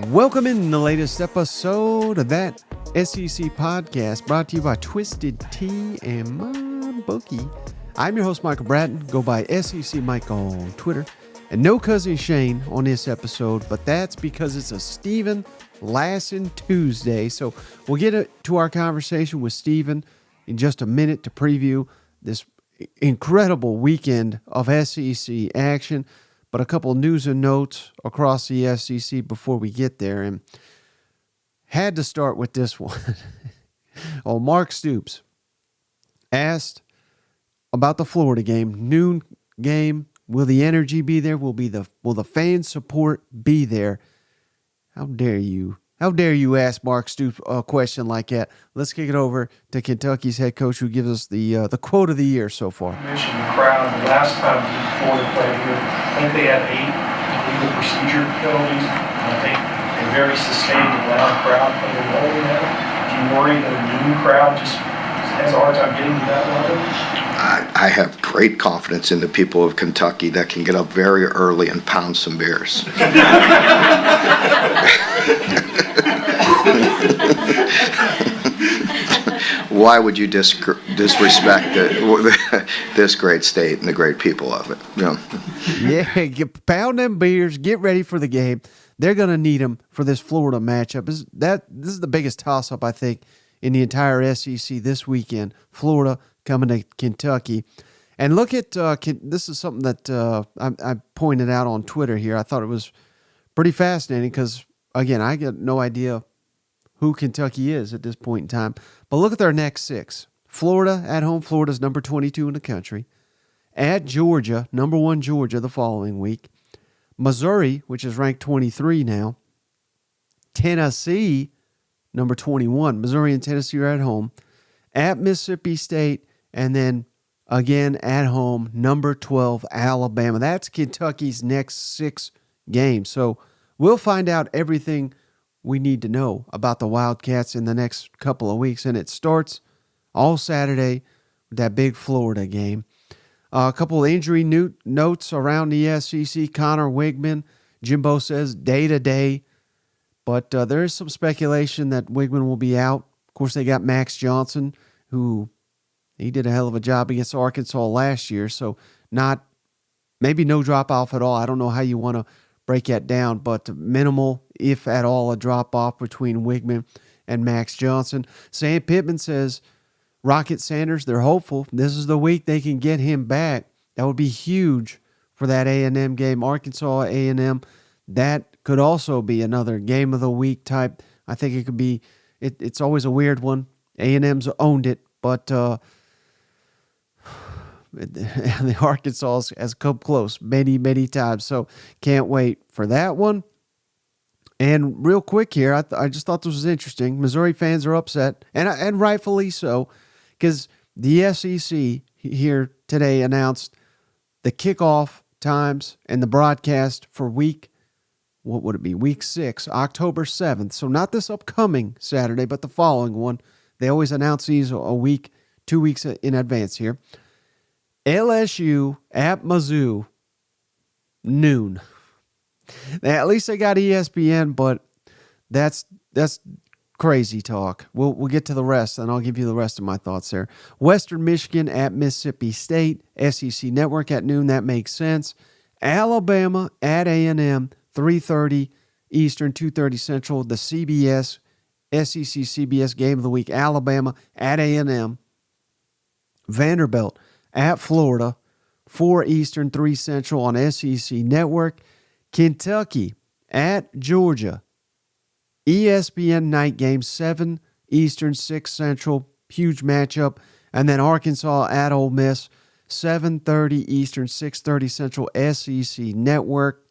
Welcome in the latest episode of that SEC podcast brought to you by Twisted Tea and My Bookie. I'm your host, Michael Bratton. Go by SEC Mike on Twitter. And no cousin Shane on this episode, but that's because it's a Stephen Lassan Tuesday. So we'll get to our conversation with Stephen in just a minute to preview this incredible weekend of SEC action. But a couple news and notes across the SEC before we get there. And had to start with this one. Mark Stoops asked about the Florida game, noon game. Will the energy be there? Will the fan support be there? How dare you? How dare you ask Mark Stoops a question like that? Let's kick it over to Kentucky's head coach, who gives us the quote of the year so far. Mentioned the crowd. The last time Florida played here, I think they had 8 legal procedure penalties. And I think a very sustained and loud crowd played a role in that. Do you worry that a noon crowd just has a hard time getting to that level? I have great confidence in the people of Kentucky that can get up very early and pound some beers. Why would you disrespect this great state and the great people of it? Yeah, pound them beers, get ready for the game. They're going to need them for this Florida matchup. This is the biggest toss-up, I think, in the entire SEC this weekend. Florida coming to Kentucky. And look at, this is something that I pointed out on Twitter here. I thought it was pretty fascinating because, again, I get no idea who Kentucky is at this point in time. But look at their next 6. Florida at home. Florida's number 22 in the country. At Georgia, number 1 Georgia the following week. Missouri, which is ranked 23 now. Tennessee, number 21. Missouri and Tennessee are at home. At Mississippi State, and then again at home, number 12, Alabama. That's Kentucky's next 6 games. So we'll find out everything we need to know about the Wildcats in the next couple of weeks. And it starts all Saturday with that big Florida game. A couple of injury notes around the SEC. Connor Wigman, Jimbo says day-to-day. But there is some speculation that Wigman will be out. Of course, they got Max Johnson, who he did a hell of a job against Arkansas last year. So maybe no drop-off at all. I don't know how you want to break that down, but minimal, if at all, a drop-off between Wigman and Max Johnson. Sam Pittman says Rocket Sanders, they're hopeful. This is the week they can get him back. That would be huge for that A&M game. Arkansas, A&M, that could also be another game of the week type. I think it could be, it's always a weird one. A&M's owned it, but the Arkansas has come close many, many times. So can't wait for that one. And real quick here, I just thought this was interesting. Missouri fans are upset, and rightfully so, because the SEC here today announced the kickoff times and the broadcast for week 6, October 7th. So not this upcoming Saturday, but the following one. They always announce these a week, 2 weeks in advance here. LSU at Mizzou, noon. Now, at least they got ESPN, but that's crazy talk. We'll get to the rest, and I'll give you the rest of my thoughts there. Western Michigan at Mississippi State, SEC Network at noon. That makes sense. Alabama at A&M, 3:30 Eastern, 2:30 Central. The CBS, SEC CBS game of the week. Alabama at A&M. Vanderbilt at Florida, 4 Eastern, 3 Central on SEC Network. Kentucky at Georgia, ESPN night game, 7 Eastern, 6 Central, huge matchup. And then Arkansas at Ole Miss, 7:30 Eastern, 6:30 Central, SEC Network.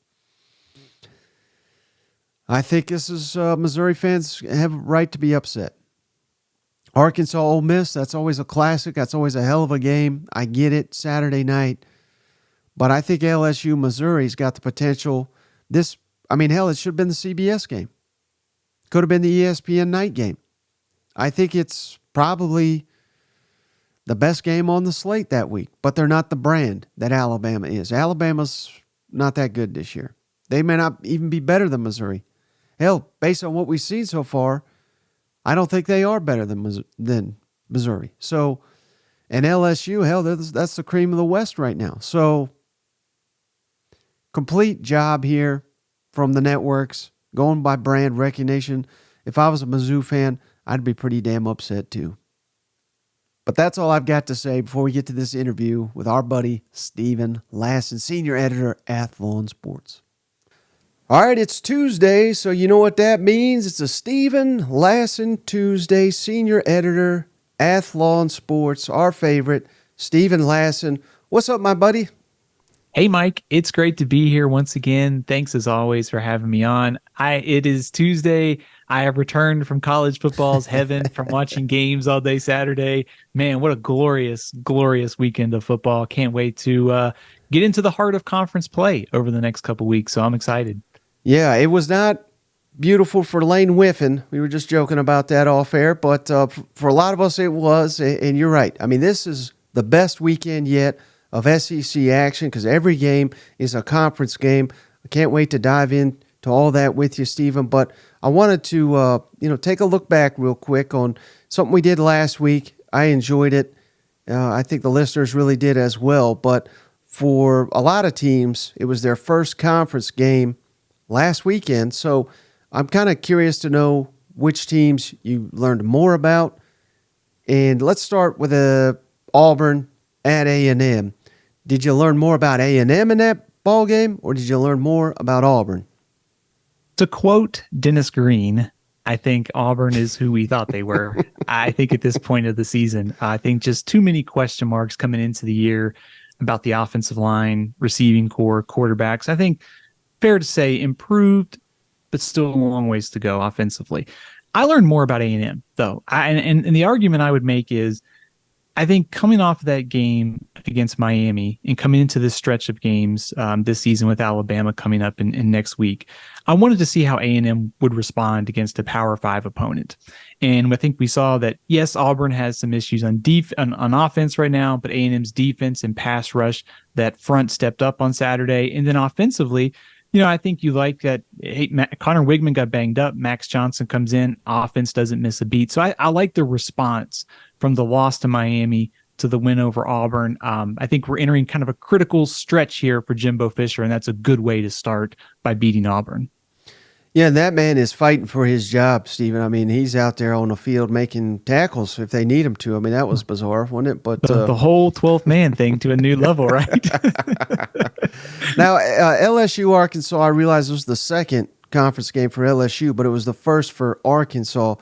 I think this is Missouri fans have a right to be upset. Arkansas, Ole Miss, that's always a classic. That's always a hell of a game. I get it, Saturday night. But I think LSU, Missouri's got the potential. It should have been the CBS game. Could have been the ESPN night game. I think it's probably the best game on the slate that week, but they're not the brand that Alabama is. Alabama's not that good this year. They may not even be better than Missouri. Hell, based on what we've seen so far, I don't think they are better than Missouri. So, and LSU, hell, that's the cream of the West right now. So, complete job here from the networks, going by brand recognition. If I was a Mizzou fan, I'd be pretty damn upset too. But that's all I've got to say before we get to this interview with our buddy Stephen Lassan, senior editor, Athlon Sports. All right, it's Tuesday, so you know what that means. It's a Stephen Lassan Tuesday, senior editor, Athlon Sports, our favorite, Stephen Lassan. What's up, my buddy? Hey, Mike, it's great to be here once again. Thanks as always for having me on. It is Tuesday. I have returned from college football's heaven from watching games all day Saturday. Man, what a glorious, glorious weekend of football. Can't wait to get into the heart of conference play over the next couple weeks. So I'm excited. Yeah, it was not beautiful for Lane Whiffen. We were just joking about that off air, but for a lot of us it was, and you're right. I mean, this is the best weekend yet of SEC action because every game is a conference game. I can't wait to dive into all that with you, Stephen, but I wanted to take a look back real quick on something we did last week. I enjoyed it. I think the listeners really did as well, but for a lot of teams, it was their first conference game last weekend. So I'm kind of curious to know which teams you learned more about. And let's start with Auburn at A&M. Did you learn more about A&M in that ball game, or did you learn more about Auburn? To quote Dennis Green, I think Auburn is who we thought they were. I think at this point of the season, I think just too many question marks coming into the year about the offensive line, receiving core, quarterbacks. I think fair to say improved, but still a long ways to go offensively. I learned more about A&M, though. And the argument I would make is I think coming off of that game against Miami and coming into this stretch of games this season with Alabama coming up in next week, I wanted to see how A&M would respond against a Power 5 opponent. And I think we saw that, yes, Auburn has some issues on offense right now, but A&M's defense and pass rush, that front stepped up on Saturday. And then offensively, I think you like that. Hey, Connor Wigman got banged up. Max Johnson comes in. Offense doesn't miss a beat. So I like the response from the loss to Miami to the win over Auburn. I think we're entering kind of a critical stretch here for Jimbo Fisher, and that's a good way to start by beating Auburn. Yeah, and that man is fighting for his job, Stephen. I mean, he's out there on the field making tackles if they need him to. I mean, that was bizarre, wasn't it? But the whole 12th man thing to a new level, right? Now, LSU, Arkansas, I realize it was the second conference game for LSU, but it was the first for Arkansas.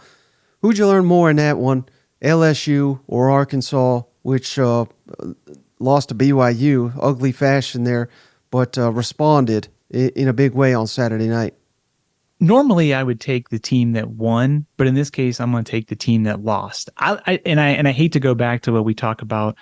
Who'd you learn more in that one, LSU or Arkansas, which lost to BYU, ugly fashion there, but responded in a big way on Saturday night? Normally, I would take the team that won, but in this case, I'm going to take the team that lost. I hate to go back to what we talk about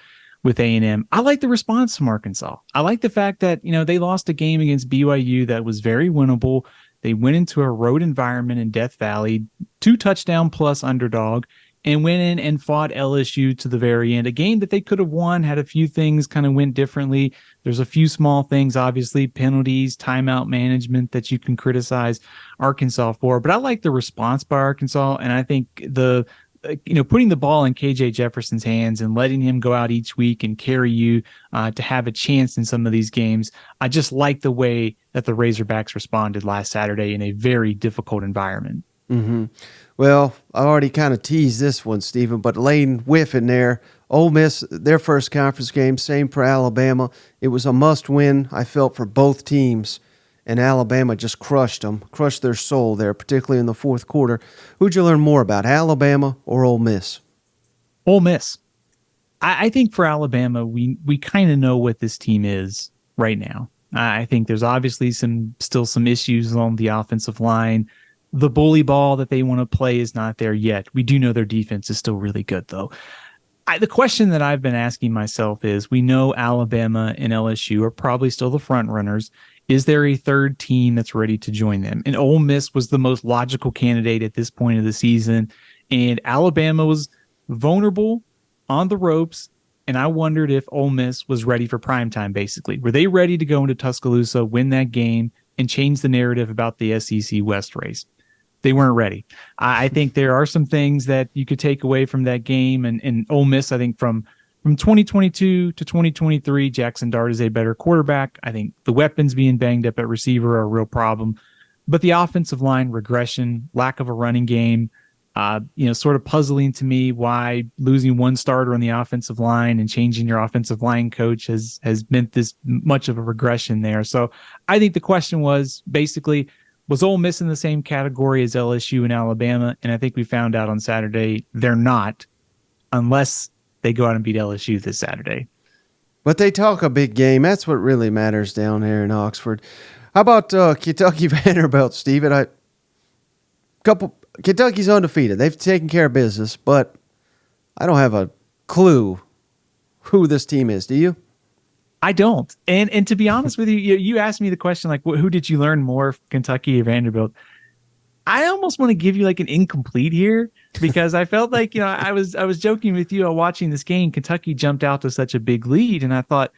with A&M. I like the response from Arkansas. I like the fact that they lost a game against BYU that was very winnable. They went into a road environment in Death Valley, 2 touchdown plus underdog, and went in and fought LSU to the very end. A game that they could have won, had a few things kind of went differently. There's a few small things, obviously, penalties, timeout management that you can criticize Arkansas for. But I like the response by Arkansas, and I think putting the ball in KJ Jefferson's hands and letting him go out each week and carry you to have a chance in some of these games. I just like the way that the Razorbacks responded last Saturday in a very difficult environment. Mm-hmm. Well, I already kind of teased this one, Stephen, but Lane Whiffen there, Ole Miss, their first conference game, same for Alabama. It was a must-win, I felt, for both teams, and Alabama just crushed their soul there, particularly in the fourth quarter. Who'd you learn more about, Alabama or Ole Miss? Ole Miss. I think for Alabama, we kind of know what this team is right now. I think there's obviously still some issues along the offensive line. The bully ball that they want to play is not there yet. We do know their defense is still really good, though. The question that I've been asking myself is, we know Alabama and LSU are probably still the front runners. Is there a third team that's ready to join them? And Ole Miss was the most logical candidate at this point of the season. And Alabama was vulnerable, on the ropes, and I wondered if Ole Miss was ready for primetime, basically. Were they ready to go into Tuscaloosa, win that game, and change the narrative about the SEC West race? They weren't ready. I think there are some things that you could take away from that game. And Ole Miss, I think from 2022 to 2023, Jackson Dart is a better quarterback. I think the weapons being banged up at receiver are a real problem. But the offensive line regression, lack of a running game, sort of puzzling to me why losing one starter on the offensive line and changing your offensive line coach has meant this much of a regression there. So I think the question was basically, was Ole Miss in the same category as LSU and Alabama? And I think we found out on Saturday they're not, unless they go out and beat LSU this Saturday. But they talk a big game. That's what really matters down here in Oxford. How about Kentucky-Vanderbilt, Steven? Kentucky's undefeated. They've taken care of business, but I don't have a clue who this team is. Do you? I don't. And to be honest with you, you asked me the question, like, who did you learn more, Kentucky or Vanderbilt? I almost want to give you like an incomplete here, because I felt like, I was joking with you watching this game. Kentucky jumped out to such a big lead, and I thought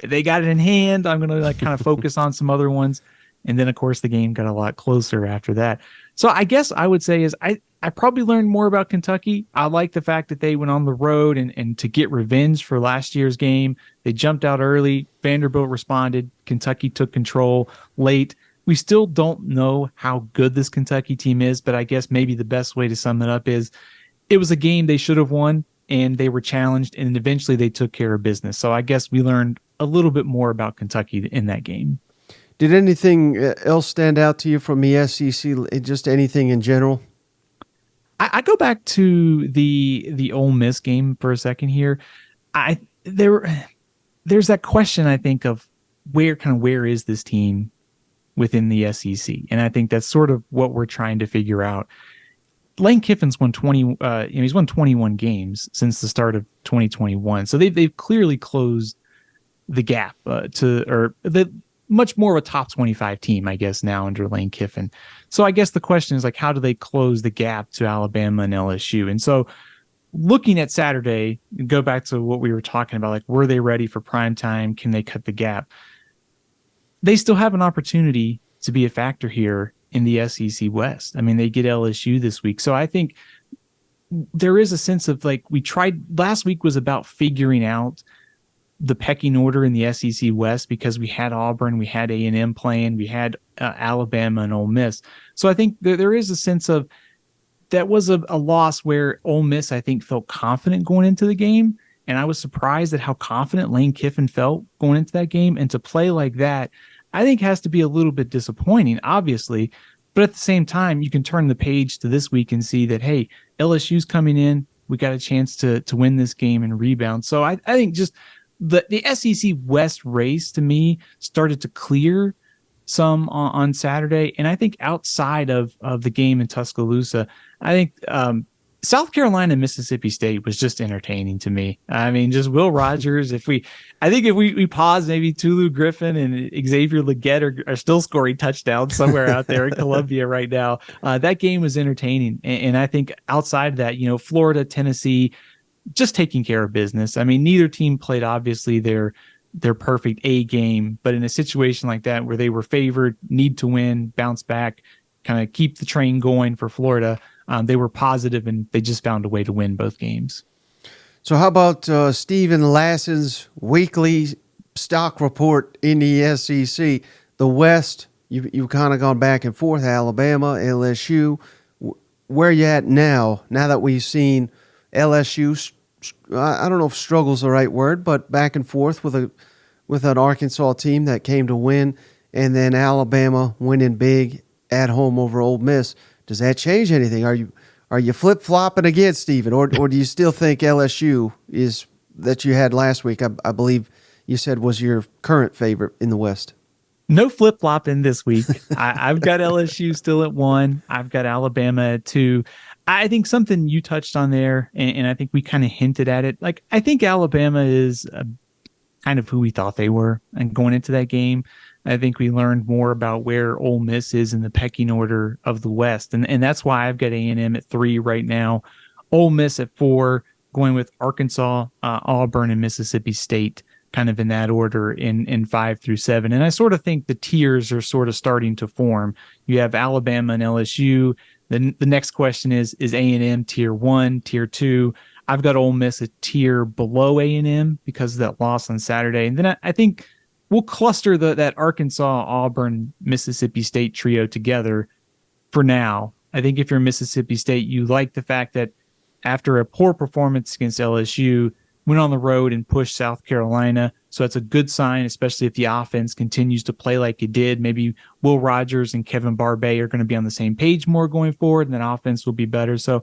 they got it in hand. I'm going to like kind of focus on some other ones. And then, of course, the game got a lot closer after that. So I guess I would say is I probably learned more about Kentucky. I like the fact that they went on the road and to get revenge for last year's game. They jumped out early. Vanderbilt responded. Kentucky took control late. We still don't know how good this Kentucky team is, but I guess maybe the best way to sum it up is it was a game they should have won, and they were challenged, and eventually they took care of business. So I guess we learned a little bit more about Kentucky in that game. Did anything else stand out to you from the SEC? Just anything in general? I go back to the Ole Miss game for a second here. There's that question, I think, of where is this team within the SEC, and I think that's sort of what we're trying to figure out. Lane Kiffin's won 20. He's won 21 games since the start of 2021, so they've clearly closed the gap much more of a top 25 team, I guess, now under Lane Kiffin. So I guess the question is, like, how do they close the gap to Alabama and LSU? And so looking at Saturday, go back to what we were talking about, like, were they ready for prime time? Can they cut the gap? They still have an opportunity to be a factor here in the SEC West. I mean, they get LSU this week. So I think there is a sense of, like, last week was about figuring out the pecking order in the SEC West, because we had Auburn, we had A&M playing, we had Alabama and Ole Miss. So I think there is a sense of that was a loss where Ole Miss, I think, felt confident going into the game. And I was surprised at how confident Lane Kiffin felt going into that game. And to play like that, I think has to be a little bit disappointing, obviously. But at the same time, you can turn the page to this week and see that, hey, LSU's coming in. We got a chance to win this game and rebound. So I think just the SEC West race, to me, started to clear some on Saturday. And I think outside of the game in Tuscaloosa, I think South Carolina and Mississippi State was just entertaining to me. I mean, just Will Rogers. If we pause, maybe Tulu Griffin and Xavier Legette are still scoring touchdowns somewhere out there in Columbia right now. That game was entertaining. And I think outside of that, Florida, Tennessee, just taking care of business. I mean, neither team played, obviously, their perfect A game, but in a situation like that where they were favored, need to win, bounce back, kind of keep the train going for Florida, they were positive, and they just found a way to win both games. So how about Stephen Lassan's weekly stock report in the SEC? The West, you've kind of gone back and forth, Alabama, LSU. Where are you at now that we've seen LSU, I don't know if struggle's the right word, but back and forth with an Arkansas team that came to win, and then Alabama winning big at home over Ole Miss. Does that change anything? Are you flip-flopping again, Stephen, or do you still think LSU is that you had last week, I believe you said was your current favorite in the West? No flip-flopping this week. I've got LSU still at 1. I've got Alabama at 2. I think something you touched on there, and I think we kind of hinted at it. Like, I think Alabama is kind of who we thought they were, and going into that game, I think we learned more about where Ole Miss is in the pecking order of the West, and that's why I've got A&M at 3 right now, Ole Miss at 4, going with Arkansas, Auburn, and Mississippi State, kind of in that order in 5 through 7. And I sort of think the tiers are sort of starting to form. You have Alabama and LSU. Then the next question is A&M tier 1, tier 2? I've got Ole Miss a tier below A&M because of that loss on Saturday. And then I think we'll cluster that Arkansas, Auburn, Mississippi State trio together for now. I think if you're Mississippi State, you like the fact that after a poor performance against LSU, went on the road and pushed South Carolina. So that's a good sign, especially if the offense continues to play like it did. Maybe Will Rogers and Kevin Barbay are going to be on the same page more going forward, and then offense will be better. So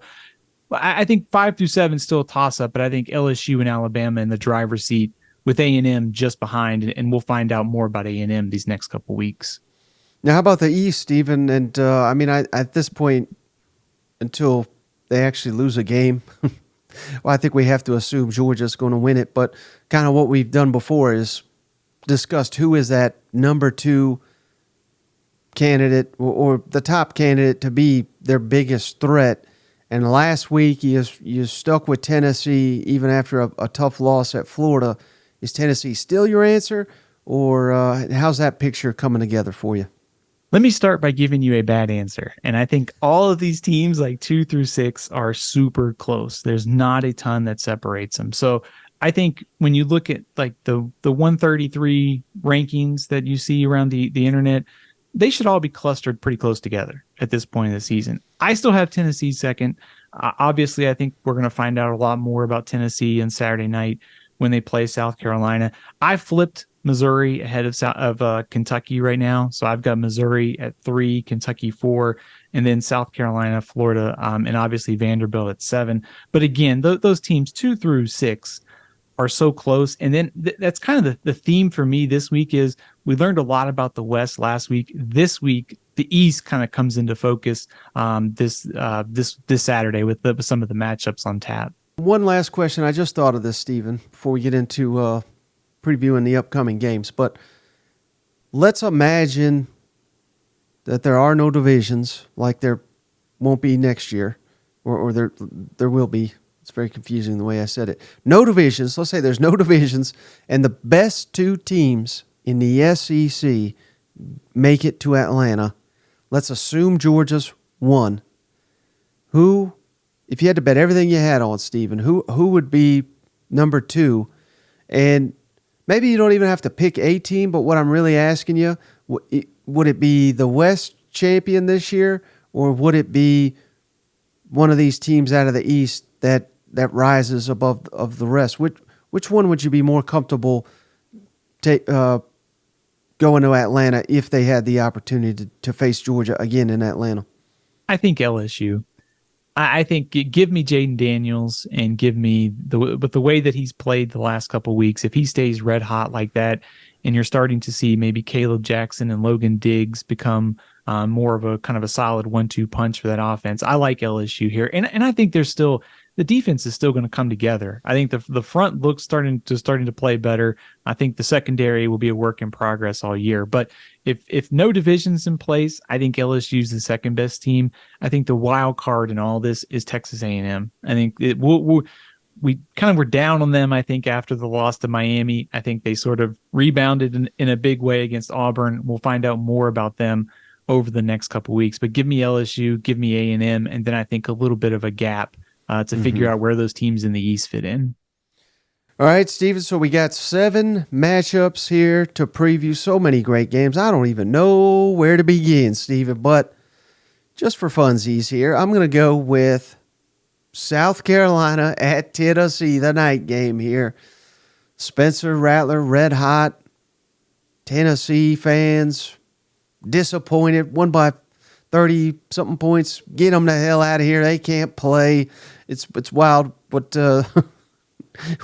I think 5 through 7 is still a toss-up, but I think LSU and Alabama in the driver's seat with A&M just behind, and we'll find out more about A&M these next couple weeks. Now, how about the East, Stephen? And at this point, until they actually lose a game, well, I think we have to assume Georgia's going to win it. But kind of what we've done before is discussed who is that number 2 candidate or the top candidate to be their biggest threat. And last week, you stuck with Tennessee even after a tough loss at Florida. Is Tennessee still your answer, or how's that picture coming together for you? Let me start by giving you a bad answer. And I think all of these teams, like 2 through 6, are super close. There's not a ton that separates them. So I think when you look at like the 133 rankings that you see around the internet, they should all be clustered pretty close together at this point in the season. I still have Tennessee second. Obviously, I think we're going to find out a lot more about Tennessee on Saturday night when they play South Carolina. I flipped Missouri ahead of Kentucky right now. So I've got Missouri at 3, Kentucky 4, and then South Carolina, Florida, and obviously Vanderbilt at 7. But again, those teams 2 through 6 are so close. And then that's kind of the theme for me this week is we learned a lot about the West last week. This week, the East kind of comes into focus this Saturday with some of the matchups on tap. One last question. I just thought of this, Stephen, before we get into previewing the upcoming games. But let's imagine that there are no divisions, like there won't be next year, or there will be. It's very confusing the way I said it. No divisions. Let's say there's no divisions, and the best 2 teams in the SEC make it to Atlanta. Let's assume Georgia's 1. Who, if you had to bet everything you had on, Stephen, who would be number 2? And maybe you don't even have to pick a team, but what I'm really asking you, would it be the West champion this year, or would it be one of these teams out of the East that rises above of the rest? Which one would you be more comfortable going to Atlanta if they had the opportunity to face Georgia again in Atlanta? I think LSU. I think give me Jaden Daniels and give me the way that he's played the last couple of weeks. If he stays red hot like that, and you're starting to see maybe Caleb Jackson and Logan Diggs become more of a kind of a solid 1-2 punch for that offense, I like LSU here, and I think there's still the defense is still going to come together. I think the front looks starting to play better. I think the secondary will be a work in progress all year. But if no division's in place, I think LSU's the second best team. I think the wild card in all this is Texas A&M. I think we kind of were down on them, I think, after the loss to Miami. I think they sort of rebounded in a big way against Auburn. We'll find out more about them over the next couple of weeks. But give me LSU, give me A&M, and then I think a little bit of a gap to figure out where those teams in the East fit in. All right, Stephen, so we got 7 matchups here to preview. So many great games. I don't even know where to begin, Stephen, but just for funsies here, I'm going to go with South Carolina at Tennessee, the night game here. Spencer Rattler, red hot. Tennessee fans disappointed, won by 30-something points. Get them the hell out of here. They can't play. It's wild what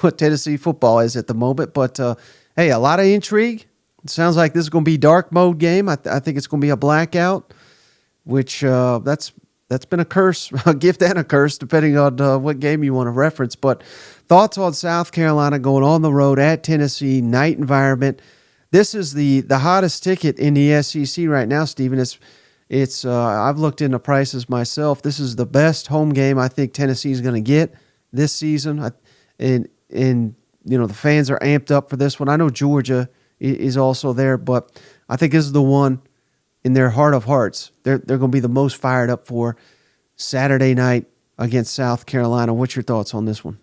what Tennessee football is at the moment. But, hey, a lot of intrigue. It sounds like this is going to be dark mode game. I think it's going to be a blackout, which that's been a curse, a gift and a curse, depending on what game you want to reference. But thoughts on South Carolina going on the road at Tennessee, night environment. This is the hottest ticket in the SEC right now, Stephen. It's I've looked into prices myself. This is the best home game I think Tennessee is going to get this season. And the fans are amped up for this one. I know Georgia is also there, but I think this is the one in their heart of hearts. They're going to be the most fired up for Saturday night against South Carolina. What's your thoughts on this one?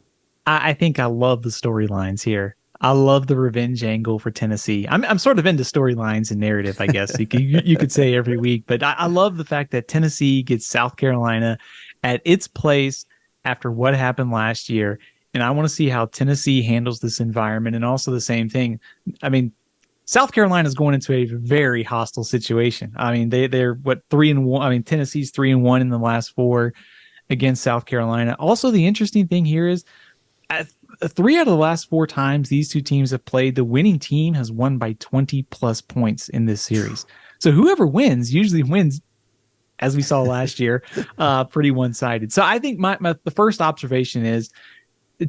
I think I love the storylines here. I love the revenge angle for Tennessee. I'm sort of into storylines and narrative, I guess you could say every week, but I love the fact that Tennessee gets South Carolina at its place after what happened last year. And I want to see how Tennessee handles this environment. And also the same thing. I mean, South Carolina is going into a very hostile situation. I mean, they're 3-1. I mean, Tennessee's 3-1 in the last 4 against South Carolina. Also, the interesting thing here is 3 out of the last 4 times these two teams have played, the winning team has won by 20 plus points in this series. So whoever wins usually wins, as we saw last year, pretty one-sided. So I think the first observation is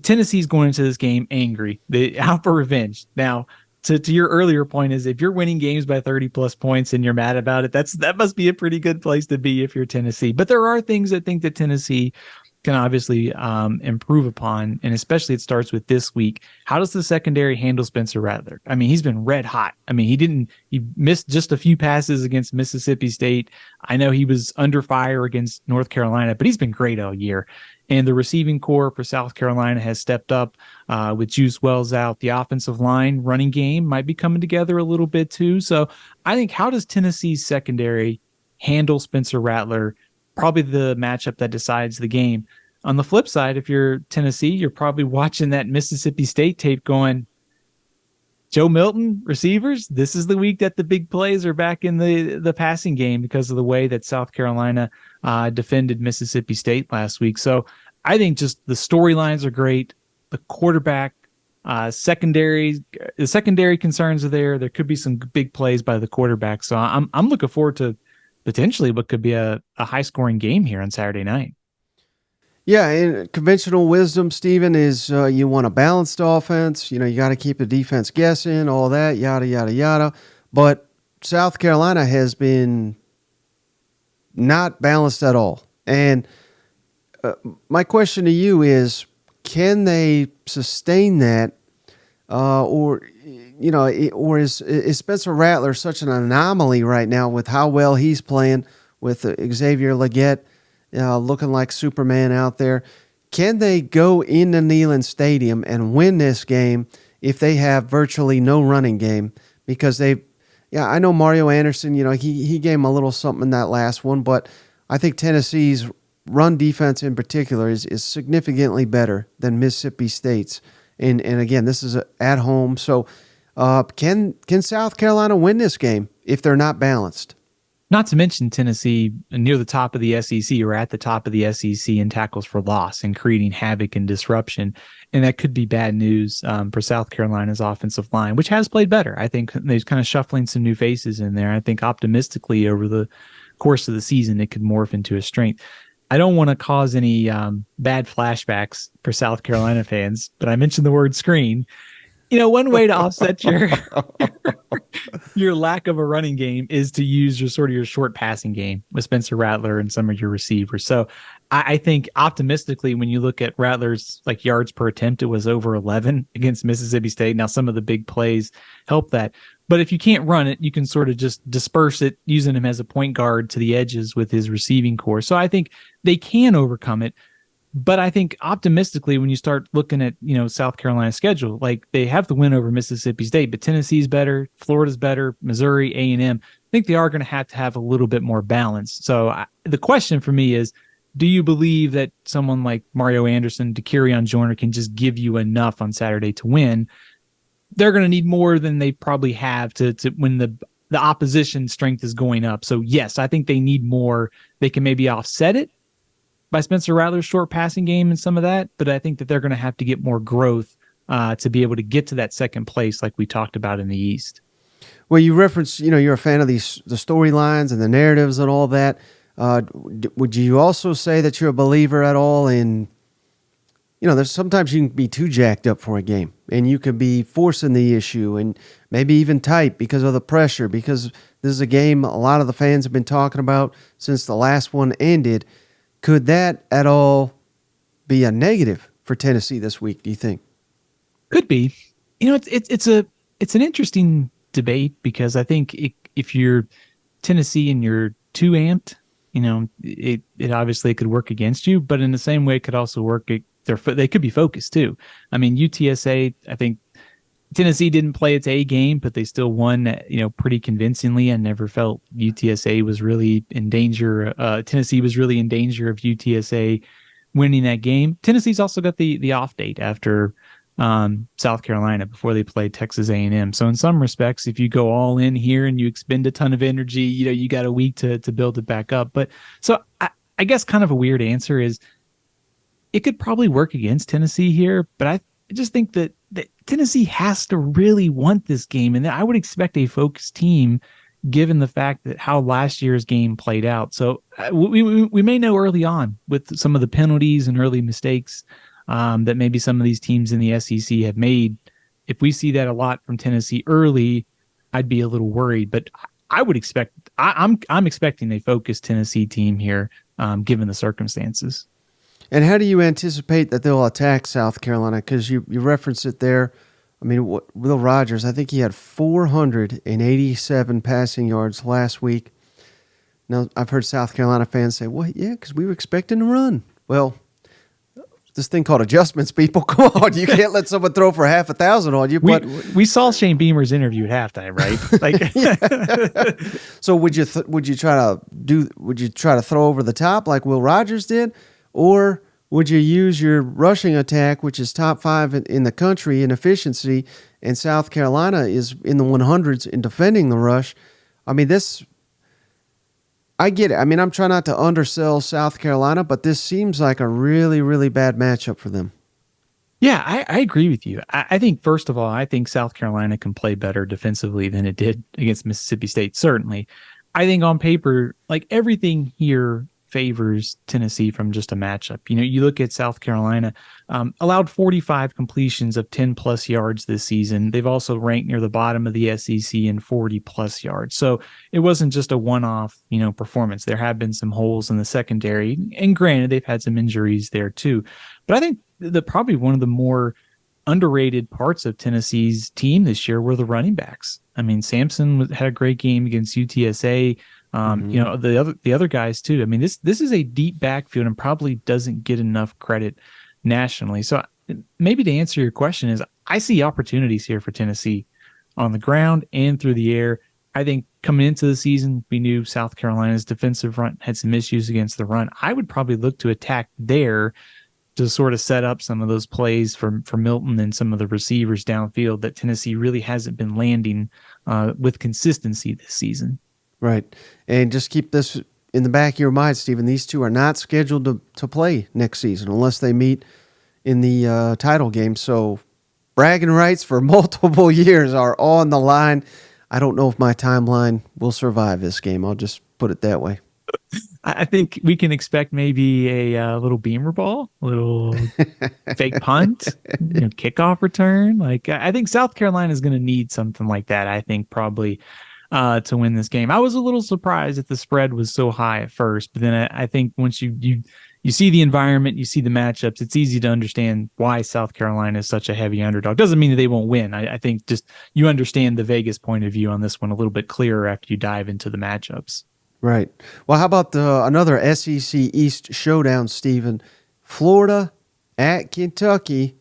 Tennessee's going into this game angry. They out for revenge. Now, to your earlier point is if you're winning games by 30 plus points and you're mad about it, that must be a pretty good place to be if you're Tennessee. But there are things I think that Tennessee can obviously improve upon, and especially it starts with this week. How does the secondary handle Spencer Rattler? I mean, he's been red hot. I mean, he missed just a few passes against Mississippi State. I know he was under fire against North Carolina, but he's been great all year. And the receiving core for South Carolina has stepped up with Juice Wells out. The offensive line running game might be coming together a little bit too. So I think, how does Tennessee's secondary handle Spencer Rattler? Probably the matchup that decides the game. On the flip side, if you're Tennessee, you're probably watching that Mississippi State tape going, Joe Milton, receivers, this is the week that the big plays are back in the passing game because of the way that South Carolina defended Mississippi State last week. So I think just the storylines are great. The quarterback, the secondary concerns are there. There could be some big plays by the quarterback. So I'm looking forward to potentially what could be a high-scoring game here on Saturday night. Yeah, and conventional wisdom, Stephen, is you want a balanced offense. You got to keep the defense guessing, all that, yada, yada, yada. But South Carolina has been not balanced at all. And my question to you is, can they sustain that? Or is Spencer Rattler such an anomaly right now with how well he's playing with Xavier Legette looking like Superman out there? Can they go into Neyland Stadium and win this game if they have virtually no running game? Because I know Mario Anderson, he gave him a little something in that last one, but I think Tennessee's run defense in particular is significantly better than Mississippi State's. And again, this is at home. So can South Carolina win this game if they're not balanced? Not to mention Tennessee near the top of the SEC, or at the top of the SEC in tackles for loss and creating havoc and disruption. And that could be bad news for South Carolina's offensive line, which has played better. I think they're kind of shuffling some new faces in there. I think optimistically over the course of the season, it could morph into a strength. I don't want to cause any bad flashbacks for South Carolina fans, but I mentioned the word screen. One way to offset your lack of a running game is to use your short passing game with Spencer Rattler and some of your receivers. So I think optimistically, when you look at Rattler's yards per attempt, it was over 11 against Mississippi State. Now some of the big plays help that. But if you can't run it, you can sort of just disperse it using him as a point guard to the edges with his receiving core. So I think they can overcome it. But I think optimistically, when you start looking at, South Carolina's schedule, they have the win over Mississippi State, but Tennessee's better, Florida's better, Missouri, A&M. I think they are going to have a little bit more balance. So the question for me is, do you believe that someone like Mario Anderson, De'Kerion Joyner can just give you enough on Saturday to win? They're going to need more than they probably have to when the opposition strength is going up. So yes, I think they need more. They can maybe offset it by Spencer Rattler's short passing game and some of that, but I think that they're going to have to get more growth to be able to get to that second place like we talked about in the East. Well, you referenced, you're a fan of the storylines and the narratives and all that. Would you also say that you're a believer at all in, there's sometimes you can be too jacked up for a game and you could be forcing the issue and maybe even tight because of the pressure, because this is a game a lot of the fans have been talking about since the last one ended. Could that at all be a negative for Tennessee this week, do you think? Could be. It's an interesting debate because I think if you're Tennessee and you're too amped, it obviously could work against you, but in the same way, it could also work. They could be focused too. I mean, UTSA, I think Tennessee didn't play its A game, but they still won, pretty convincingly. I never felt UTSA was really in danger. Tennessee was really in danger of UTSA winning that game. Tennessee's also got the off date after South Carolina before they played Texas A&M. So in some respects, if you go all in here and you expend a ton of energy, you got a week to build it back up. But so I guess kind of a weird answer is it could probably work against Tennessee here, but I just think that Tennessee has to really want this game. And I would expect a focused team given the fact that how last year's game played out. So we may know early on with some of the penalties and early mistakes that maybe some of these teams in the SEC have made. If we see that a lot from Tennessee early, I'd be a little worried. But I would expect I'm expecting a focused Tennessee team here, given the circumstances. And how do you anticipate that they'll attack South Carolina? Because you referenced it there. I mean, Will Rogers, I think he had 487 passing yards last week. Now, I've heard South Carolina fans say, well, yeah, because we were expecting to run. Well, this thing called adjustments, people. Come on, you can't let someone throw for 1,000 on you. But we saw Shane Beamer's interview at halftime, right? Like, so would you try to throw over the top like Will Rogers did, or would you use your rushing attack, which is top 5 in the country in efficiency, and South Carolina is in the 100s in defending the rush? I mean, I get it. I mean, I'm trying not to undersell South Carolina, but this seems like a really, really bad matchup for them. Yeah, I agree with you. I think, first of all, I think South Carolina can play better defensively than it did against Mississippi State, certainly. I think on paper, like everything here favors Tennessee from just a matchup. You look at South Carolina, allowed 45 completions of 10 plus yards this season. They've also ranked near the bottom of the SEC in 40 plus yards. So it wasn't just a one-off, performance. There have been some holes in the secondary, and granted, they've had some injuries there too. But I think probably one of the more underrated parts of Tennessee's team this year were the running backs. I mean, Sampson had a great game against UTSA. The other guys too. I mean, this is a deep backfield and probably doesn't get enough credit nationally. So maybe to answer your question is I see opportunities here for Tennessee on the ground and through the air. I think coming into the season, we knew South Carolina's defensive front had some issues against the run. I would probably look to attack there to sort of set up some of those plays for Milton and some of the receivers downfield that Tennessee really hasn't been landing with consistency this season. Right. And just keep this in the back of your mind, Stephen. These two are not scheduled to play next season unless they meet in the title game. So bragging rights for multiple years are on the line. I don't know if my timeline will survive this game. I'll just put it that way. I think we can expect maybe a little beamer ball, a little fake punt, kickoff return. Like I think South Carolina is going to need something like that. I think probably to win this game. I was a little surprised that the spread was so high at first, but then I think once you see the environment, you see the matchups, it's easy to understand why South Carolina is such a heavy underdog. Doesn't mean that they won't win. I think just you understand the Vegas point of view on this one a little bit clearer after you dive into the matchups. Right. Well, how about another SEC East showdown, Stephen? Florida at Kentucky.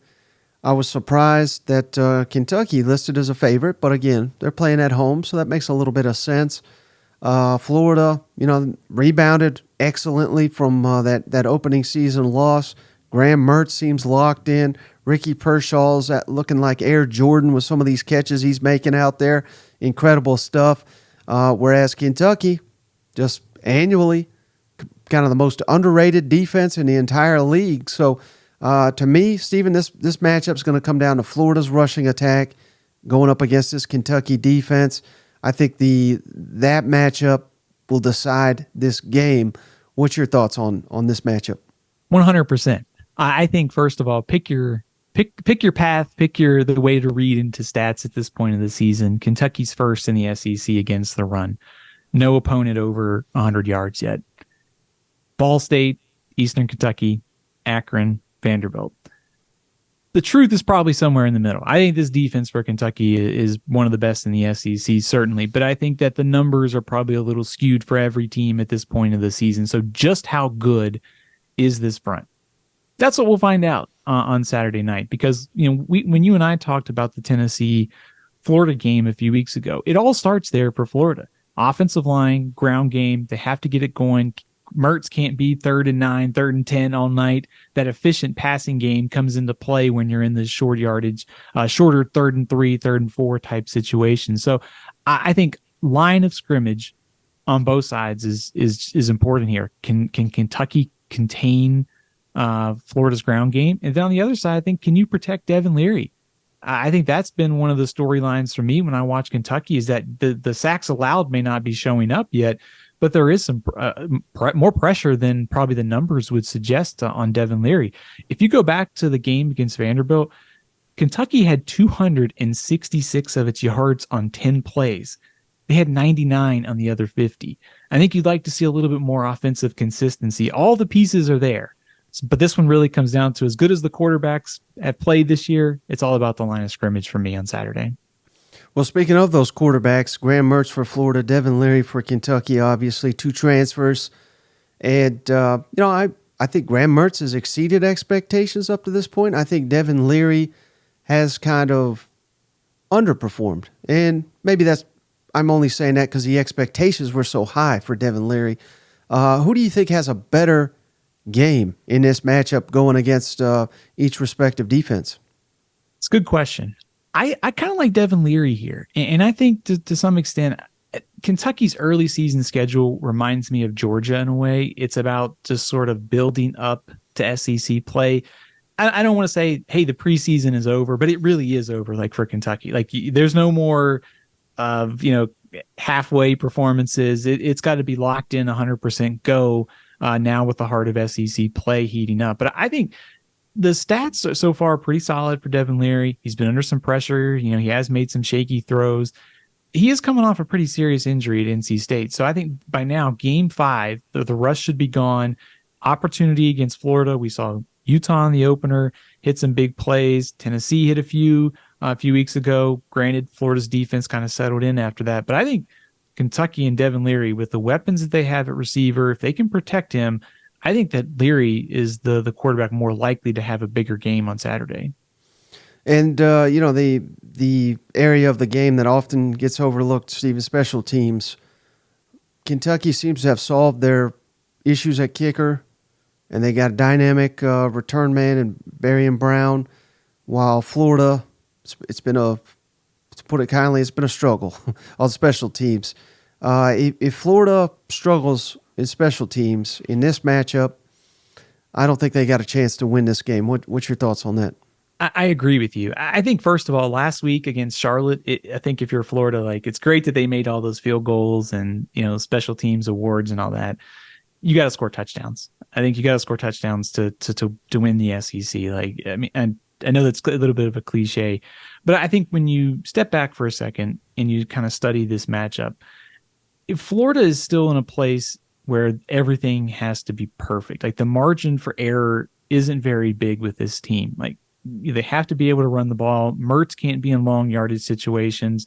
I was surprised that Kentucky listed as a favorite, but again, they're playing at home, so that makes a little bit of sense. Florida, rebounded excellently from that opening season loss. Graham Mertz seems locked in. Ricky Pershall's looking like Air Jordan with some of these catches he's making out there. Incredible stuff. Whereas Kentucky, just annually, kind of the most underrated defense in the entire league. So, to me, Stephen, this matchup is going to come down to Florida's rushing attack going up against this Kentucky defense. I think that matchup will decide this game. What's your thoughts on this matchup? 100%. I think first of all, pick your path, the way to read into stats at this point of the season. Kentucky's first in the SEC against the run. No opponent over 100 yards yet. Ball State, Eastern Kentucky, Akron, Vanderbilt. The truth is probably somewhere in the middle. I think this defense for Kentucky is one of the best in the SEC, certainly, but I think that the numbers are probably a little skewed for every team at this point of the season. So just how good is this front? That's what we'll find out on Saturday night, because when you and I talked about the Tennessee-Florida game a few weeks ago, it all starts there for Florida. Offensive line, ground game, they have to get it going. Mertz can't be 3rd and 9, 3rd and 10 all night. That efficient passing game comes into play when you're in the short yardage, shorter 3rd and 3, 3rd and 4 type situation. So I think line of scrimmage on both sides is important here. Can Kentucky contain Florida's ground game? And then on the other side, I think, can you protect Devin Leary? I think that's been one of the storylines for me when I watch Kentucky, is that the sacks allowed may not be showing up yet, but there is some more pressure than probably the numbers would suggest on Devin Leary. If you go back to the game against Vanderbilt, Kentucky had 266 of its yards on 10 plays. They had 99 on the other 50. I think you'd like to see a little bit more offensive consistency. All the pieces are there, but this one really comes down to, as good as the quarterbacks have played this year, it's all about the line of scrimmage for me on Saturday. Well, speaking of those quarterbacks, Graham Mertz for Florida, Devin Leary for Kentucky, obviously 2 transfers. And, I think Graham Mertz has exceeded expectations up to this point. I think Devin Leary has kind of underperformed. And maybe I'm only saying that because the expectations were so high for Devin Leary. Who do you think has a better game in this matchup going against each respective defense? It's a good question. I kind of like Devin Leary here. And I think to some extent, Kentucky's early season schedule reminds me of Georgia in a way. It's about just sort of building up to SEC play. I don't want to say, hey, the preseason is over, but it really is over, like for Kentucky. Like, there's no more halfway performances. It's got to be locked in 100% go now with the heart of SEC play heating up. But I think the stats are so far pretty solid for Devin Leary. He's been under some pressure. He has made some shaky throws. He is coming off a pretty serious injury at NC State. So I think by now, game 5, the rust should be gone. Opportunity against Florida. We saw Utah in the opener hit some big plays. Tennessee hit a few weeks ago. Granted, Florida's defense kind of settled in after that. But I think Kentucky and Devin Leary, with the weapons that they have at receiver, if they can protect him, I think that Leary is the quarterback more likely to have a bigger game on Saturday. And, the area of the game that often gets overlooked, Stephen, special teams. Kentucky seems to have solved their issues at kicker, and they got a dynamic return man in Barry Brown, while Florida, to put it kindly, it's been a struggle on special teams. If Florida struggles in special teams in this matchup, I don't think they got a chance to win this game. What's your thoughts on that? I agree with you. I think, first of all, last week against Charlotte, I think if you're Florida, like, it's great that they made all those field goals and, special teams awards and all that. You got to score touchdowns. I think you got to score touchdowns to win the SEC. Like, I mean, I know that's a little bit of a cliche, but I think when you step back for a second and you kind of study this matchup, if Florida is still in a place where everything has to be perfect, like the margin for error isn't very big with this team. Like, they have to be able to run the ball. Mertz can't be in long yardage situations.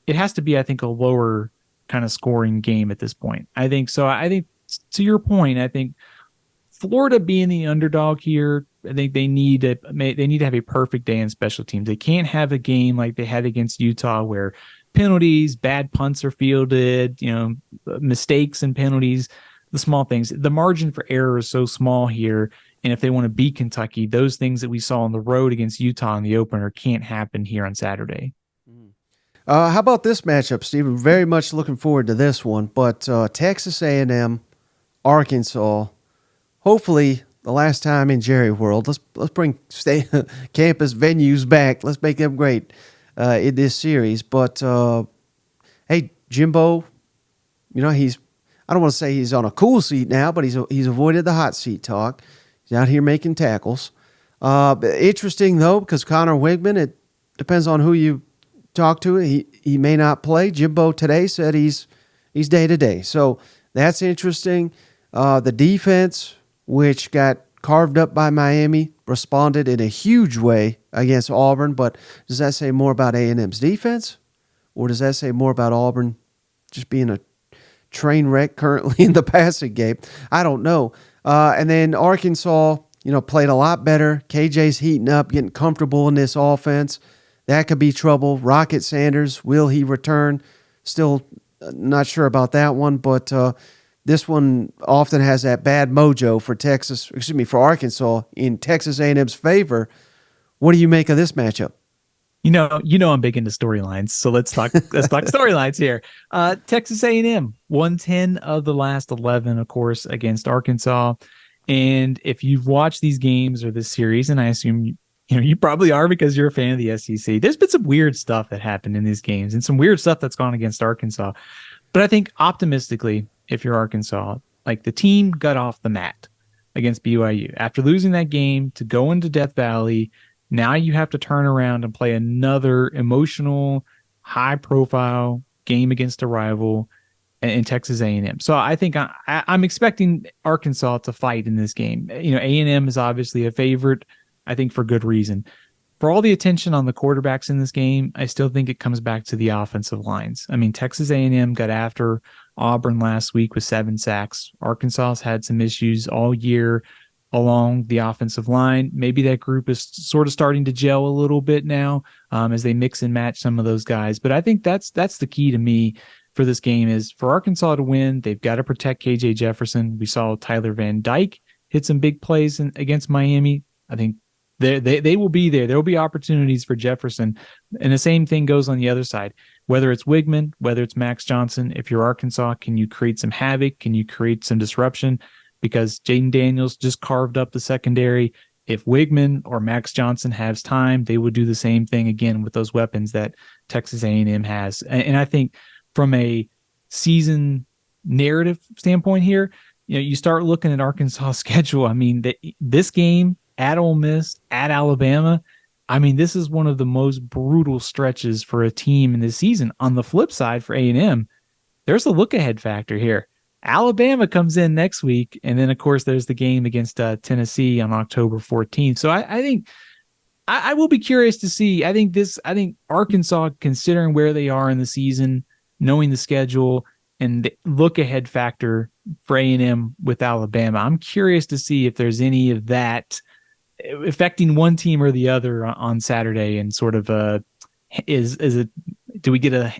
It has to be, I think, a lower kind of scoring game at this point. I think so. I think, to your point, I think Florida being the underdog here, I think they need to have a perfect day in special teams. They can't have a game like they had against Utah where penalties, bad punts are fielded, mistakes and penalties, the small things. The margin for error is so small here. And if they want to beat Kentucky, those things that we saw on the road against Utah in the opener can't happen here on Saturday. How about this matchup, Stephen? Very much looking forward to this one. But Texas A&M, Arkansas, hopefully the last time in Jerry World. Let's bring campus venues back. Let's make them great in this series. But hey, Jimbo, I don't want to say he's on a cool seat now, but he's avoided the hot seat talk. He's out here making tackles. Interesting, though, because Connor Wigman, it depends on who you talk to. He may not play. Jimbo today said he's day-to-day. So that's interesting. The defense, which got carved up by Miami, responded in a huge way against Auburn, but does that say more about A&M's defense? Or does that say more about Auburn just being a train wreck currently in the passing game? I don't know. And then Arkansas, played a lot better. KJ's heating up, getting comfortable in this offense. That could be trouble. Rocket Sanders, will he return? Still not sure about that one, but this one often has that bad mojo for Arkansas in Texas A&M's favor. What do you make of this matchup? I'm big into storylines, so let's talk storylines here. Texas A&M won 10 of the last 11, of course, against Arkansas. And if you've watched these games or this series, and I assume you probably are because you're a fan of the SEC, there's been some weird stuff that happened in these games and some weird stuff that's gone against Arkansas. But I think optimistically, if you're Arkansas, like the team got off the mat against BYU after losing that game to go into Death Valley. Now you have to turn around and play another emotional, high-profile game against a rival in Texas A&M. So I think I'm expecting Arkansas to fight in this game. A&M is obviously a favorite, I think for good reason. For all the attention on the quarterbacks in this game, I still think it comes back to the offensive lines. I mean, Texas A&M got after Auburn last week with 7 sacks. Arkansas's had some issues all year along the offensive line. Maybe that group is sort of starting to gel a little bit now as they mix and match some of those guys. But I think that's the key to me for this game is for Arkansas to win, they've got to protect KJ Jefferson. We saw Tyler Van Dyke hit some big plays against Miami. I think they will be there. There will be opportunities for Jefferson. And the same thing goes on the other side. Whether it's Wigman, whether it's Max Johnson, if you're Arkansas, can you create some havoc? Can you create some disruption? Because Jaden Daniels just carved up the secondary. If Wigman or Max Johnson has time, they would do the same thing again with those weapons that Texas A&M has. And I think from a season narrative standpoint here, you start looking at Arkansas' schedule. I mean, this game at Ole Miss, at Alabama, I mean, this is one of the most brutal stretches for a team in this season. On the flip side for A&M, there's a look-ahead factor here. Alabama comes in next week, and then, of course, there's the game against Tennessee on October 14th. So I think I will be curious to see. I think Arkansas, considering where they are in the season, knowing the schedule, and the look-ahead factor for A&M with Alabama, I'm curious to see if there's any of that affecting one team or the other on Saturday, and sort of do we get a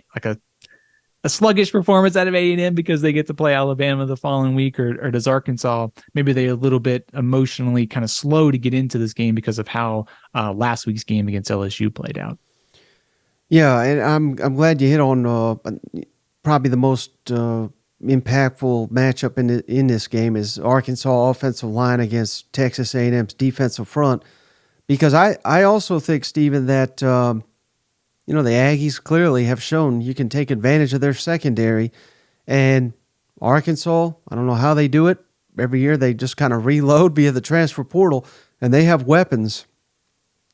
sluggish performance out of A&M because they get to play Alabama the following week, or does Arkansas, maybe they're a little bit emotionally kind of slow to get into this game because of how last week's game against LSU played out? Yeah, and I'm glad you hit on probably the most impactful matchup in this game is Arkansas offensive line against Texas A&M's defensive front, because I also think, Stephen, that the Aggies clearly have shown you can take advantage of their secondary. And Arkansas, I don't know how they do it. Every year they just kind of reload via the transfer portal, and they have weapons.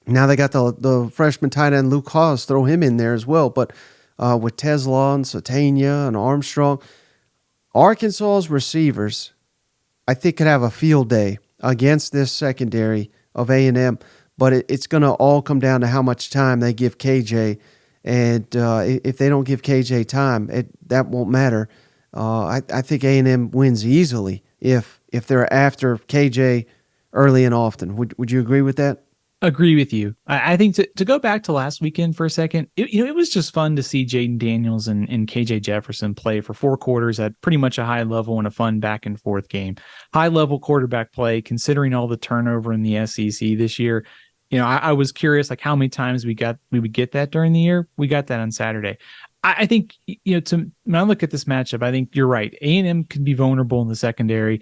Now they got the freshman tight end Luke Haas, throw him in there as well. But with Tesla and Satania and Armstrong, Arkansas's receivers, I think, could have a field day against this secondary of A&M. But it's going to all come down to how much time they give KJ. And if they don't give KJ time, that won't matter. I think A&M wins easily if they're after KJ early and often. Would you agree with that? Agree with you. I think to go back to last weekend for a second, it was just fun to see Jaden Daniels and KJ Jefferson play for 4 quarters at pretty much a high level in a fun back and forth game. High level quarterback play, considering all the turnover in the SEC this year. I was curious, like how many times we would get that during the year. We got that on Saturday. I think, when I look at this matchup, I think you're right. A&M can be vulnerable in the secondary.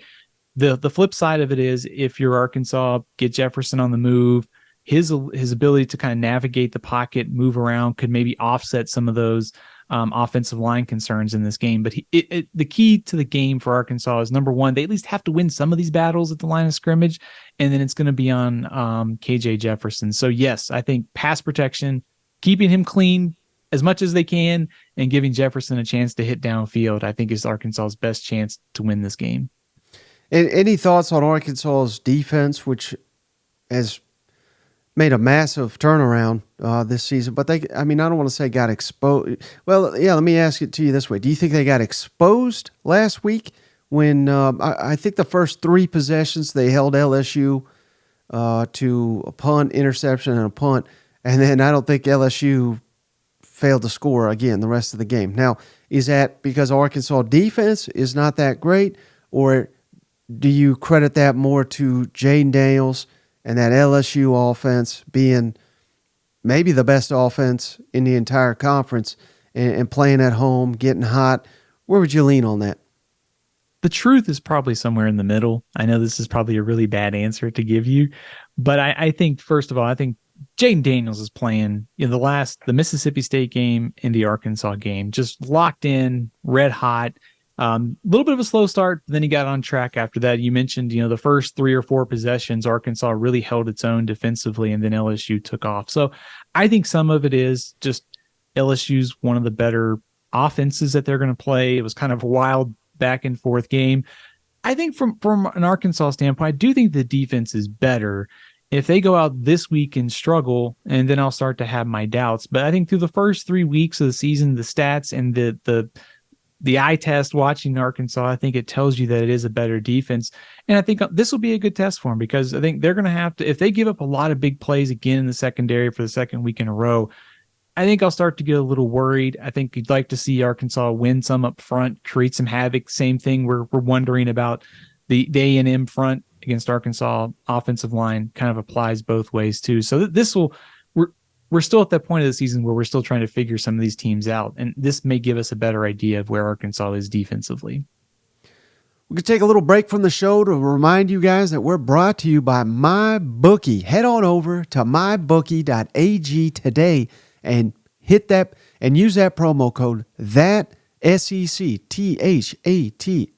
The flip side of it is, if you're Arkansas, get Jefferson on the move, his ability to kind of navigate the pocket, move around, could maybe offset some of those offensive line concerns in this game. But the key to the game for Arkansas is, number one, they at least have to win some of these battles at the line of scrimmage, and then it's going to be on KJ Jefferson. So yes, I think pass protection, keeping him clean as much as they can, and giving Jefferson a chance to hit downfield, I think is Arkansas's best chance to win this game. Any thoughts on Arkansas's defense, which has made a massive turnaround this season? But I don't want to say got exposed. Well, yeah, let me ask it to you this way. Do you think they got exposed last week when I think the first 3 possessions they held LSU to a punt, interception, and a punt, and then I don't think LSU failed to score again the rest of the game. Now, is that because Arkansas defense is not that great, or do you credit that more to Jaden Daniels and that LSU offense being maybe the best offense in the entire conference and playing at home, getting hot? Where would you lean on that? The truth is probably somewhere in the middle. I know this is probably a really bad answer to give you, but I think, first of all, I think Jaden Daniels is playing the Mississippi State game and the Arkansas game, just locked in, red hot. Little bit of a slow start, then he got on track after that. You mentioned, the first 3 or 4 possessions, Arkansas really held its own defensively, and then LSU took off. So I think some of it is just LSU's one of the better offenses that they're going to play. It was kind of a wild back and forth game. I think from an Arkansas standpoint, I do think the defense is better. If they go out this week and struggle, and then I'll start to have my doubts. But I think through the first 3 weeks of the season, the stats and the eye test watching Arkansas, I think it tells you that it is a better defense. And I think this will be a good test for them, because I think they're going to have to, if they give up a lot of big plays again in the secondary for the second week in a row, I think I'll start to get a little worried. I think you'd like to see Arkansas win some up front, create some havoc. Same thing we're wondering about the A&M front against Arkansas offensive line kind of applies both ways too. So we're still at that point of the season where we're still trying to figure some of these teams out, and this may give us a better idea of where Arkansas is defensively. We could take a little break from the show to remind you guys that we're brought to you by MyBookie. Head on over to mybookie.ag today and hit that and use that promo code THATSEC,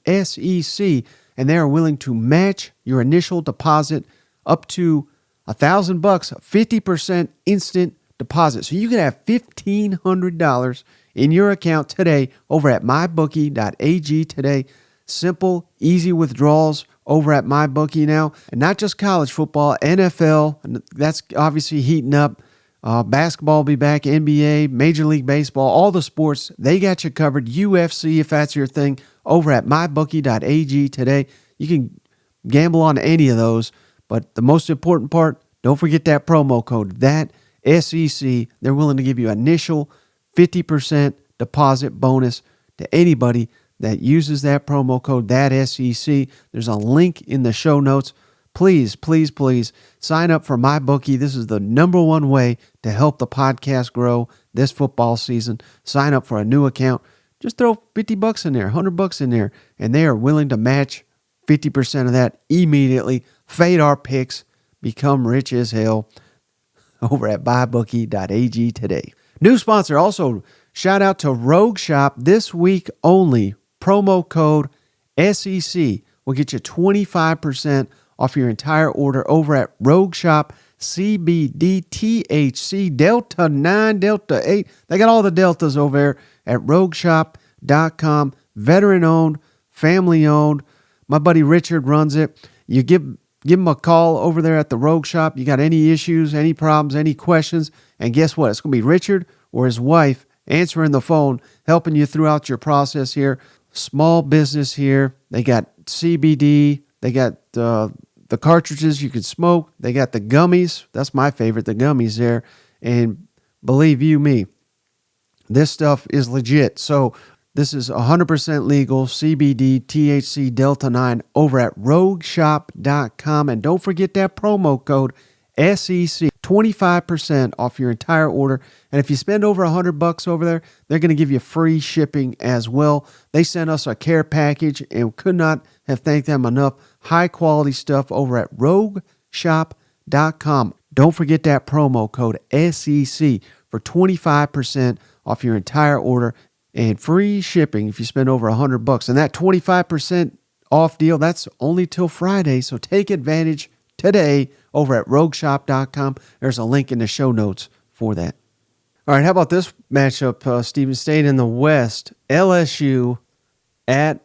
THATSEC, and they are willing to match your initial deposit up to $1,000, 50% instant deposit. So you can have $1,500 in your account today over at mybookie.ag today. Simple, easy withdrawals over at MyBookie now. And not just college football, NFL, and that's obviously heating up. Basketball will be back, NBA, Major League Baseball, all the sports, they got you covered. UFC, if that's your thing, over at mybookie.ag today. You can gamble on any of those, but the most important part, don't forget that promo code, THATSEC. They're willing to give you initial 50% deposit bonus to anybody that uses that promo code, THATSEC. There's a link in the show notes. Please, please, please sign up for MyBookie. This is the number one way to help the podcast grow this football season. Sign up for a new account. Just throw $50 in there, $100 in there, and they are willing to match 50% of that immediately. Fade our picks. Become rich as hell over at mybookie.ag today. New sponsor. Also, shout out to Rogue Shop. This week only, promo code SEC will get you 25% off your entire order over at Rogue Shop. CBD, THC, Delta 9, Delta 8. They got all the Deltas over there at rogueshop.com. Veteran owned, family owned. My buddy Richard runs it. You give him a call over there at the Rogue Shop. You got any issues, any problems, any questions, and guess what? It's going to be Richard or his wife answering the phone, helping you throughout your process here. Small business here. They got CBD. They got the cartridges you can smoke. They got the gummies. That's my favorite, the gummies there. And believe you me, this stuff is legit. So this is 100% legal, CBD, THC, Delta 9 over at rogueshop.com. And don't forget that promo code SEC, 25% off your entire order. And if you spend over $100 over there, they're going to give you free shipping as well. They sent us a care package and could not have thanked them enough. High quality stuff over at rogueshop.com. Don't forget that promo code SEC for 25% off your entire order and free shipping if you spend over $100. And that 25% off deal, that's only till Friday. So take advantage today over at rogueshop.com. There's a link in the show notes for that. All right, how about this matchup, Stephen? Staying in the West, LSU at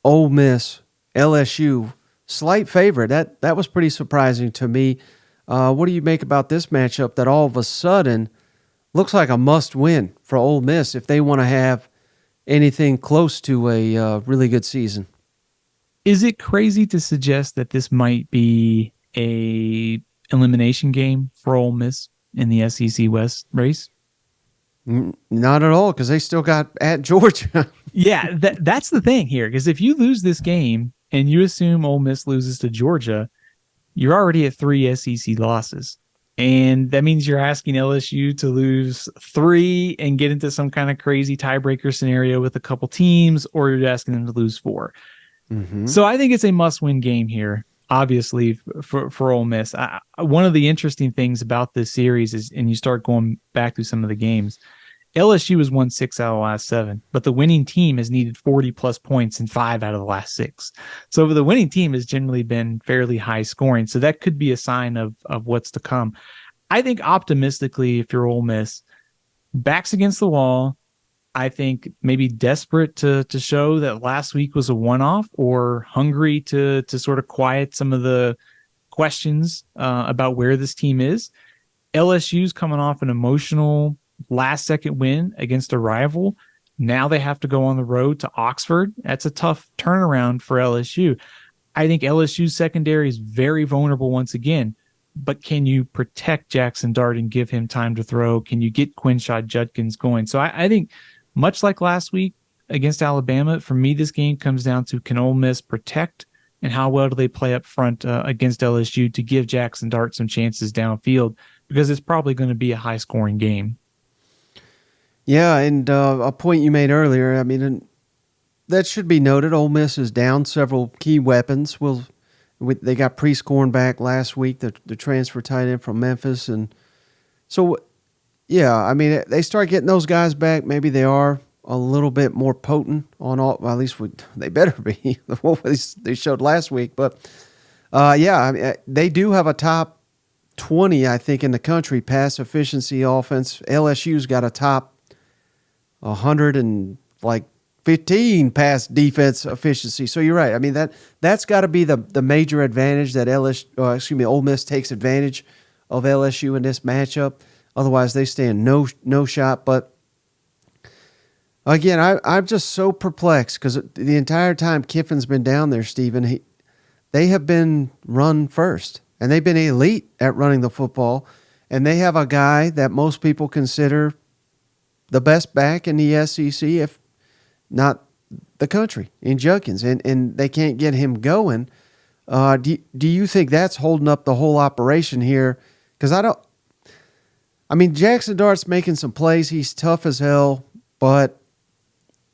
Ole Miss. LSU slight favorite. That was pretty surprising to me. What do you make about this matchup that all of a sudden looks like a must-win for Ole Miss if they want to have anything close to a really good season? Is it crazy to suggest that this might be a elimination game for Ole Miss in the SEC West race? Not at all, because they still got at Georgia. Yeah, that's the thing here. Because if you lose this game and you assume Ole Miss loses to Georgia, you're already at 3 SEC losses. And that means you're asking LSU to lose 3 and get into some kind of crazy tiebreaker scenario with a couple teams, or you're asking them to lose 4. Mm-hmm. So I think it's a must-win game here, obviously, for Ole Miss. One of the interesting things about this series is, and you start going back through some of the games, LSU has won 6 out of the last 7, but the winning team has needed 40-plus points in 5 out of the last 6. So the winning team has generally been fairly high scoring, so that could be a sign of what's to come. I think optimistically, if you're Ole Miss, backs against the wall, I think maybe desperate to show that last week was a one-off, or hungry to sort of quiet some of the questions about where this team is. LSU's coming off an emotional last-second win against a rival. Now they have to go on the road to Oxford. That's a tough turnaround for LSU. I think LSU's secondary is very vulnerable once again, but can you protect Jackson Dart and give him time to throw? Can you get Quinshad Judkins going? So I think much like last week against Alabama, for me, this game comes down to, can Ole Miss protect, and how well do they play up front against LSU to give Jackson Dart some chances downfield, because it's probably going to be a high-scoring game. Yeah, and a point you made earlier, I mean, that should be noted. Ole Miss is down several key weapons. They got Prescorn back last week, the transfer tight end from Memphis. And so, yeah, I mean, they start getting those guys back. Maybe they are a little bit more potent on all, well, at least they better be, what they showed last week. But, yeah, I mean, they do have a top 20, I think, in the country pass efficiency offense. LSU's got a top 115 pass defense efficiency. So you're right. I mean, that's got to be the major advantage that Ole Miss takes advantage of LSU in this matchup. Otherwise, they stand no shot. But again, I'm just so perplexed because the entire time Kiffin's been down there, Stephen, they have been run first, and they've been elite at running the football. And they have a guy that most people consider the best back in the SEC, if not the country, in Judkins, and they can't get him going. Do you think that's holding up the whole operation here? Because Jackson Dart's making some plays. He's tough as hell, but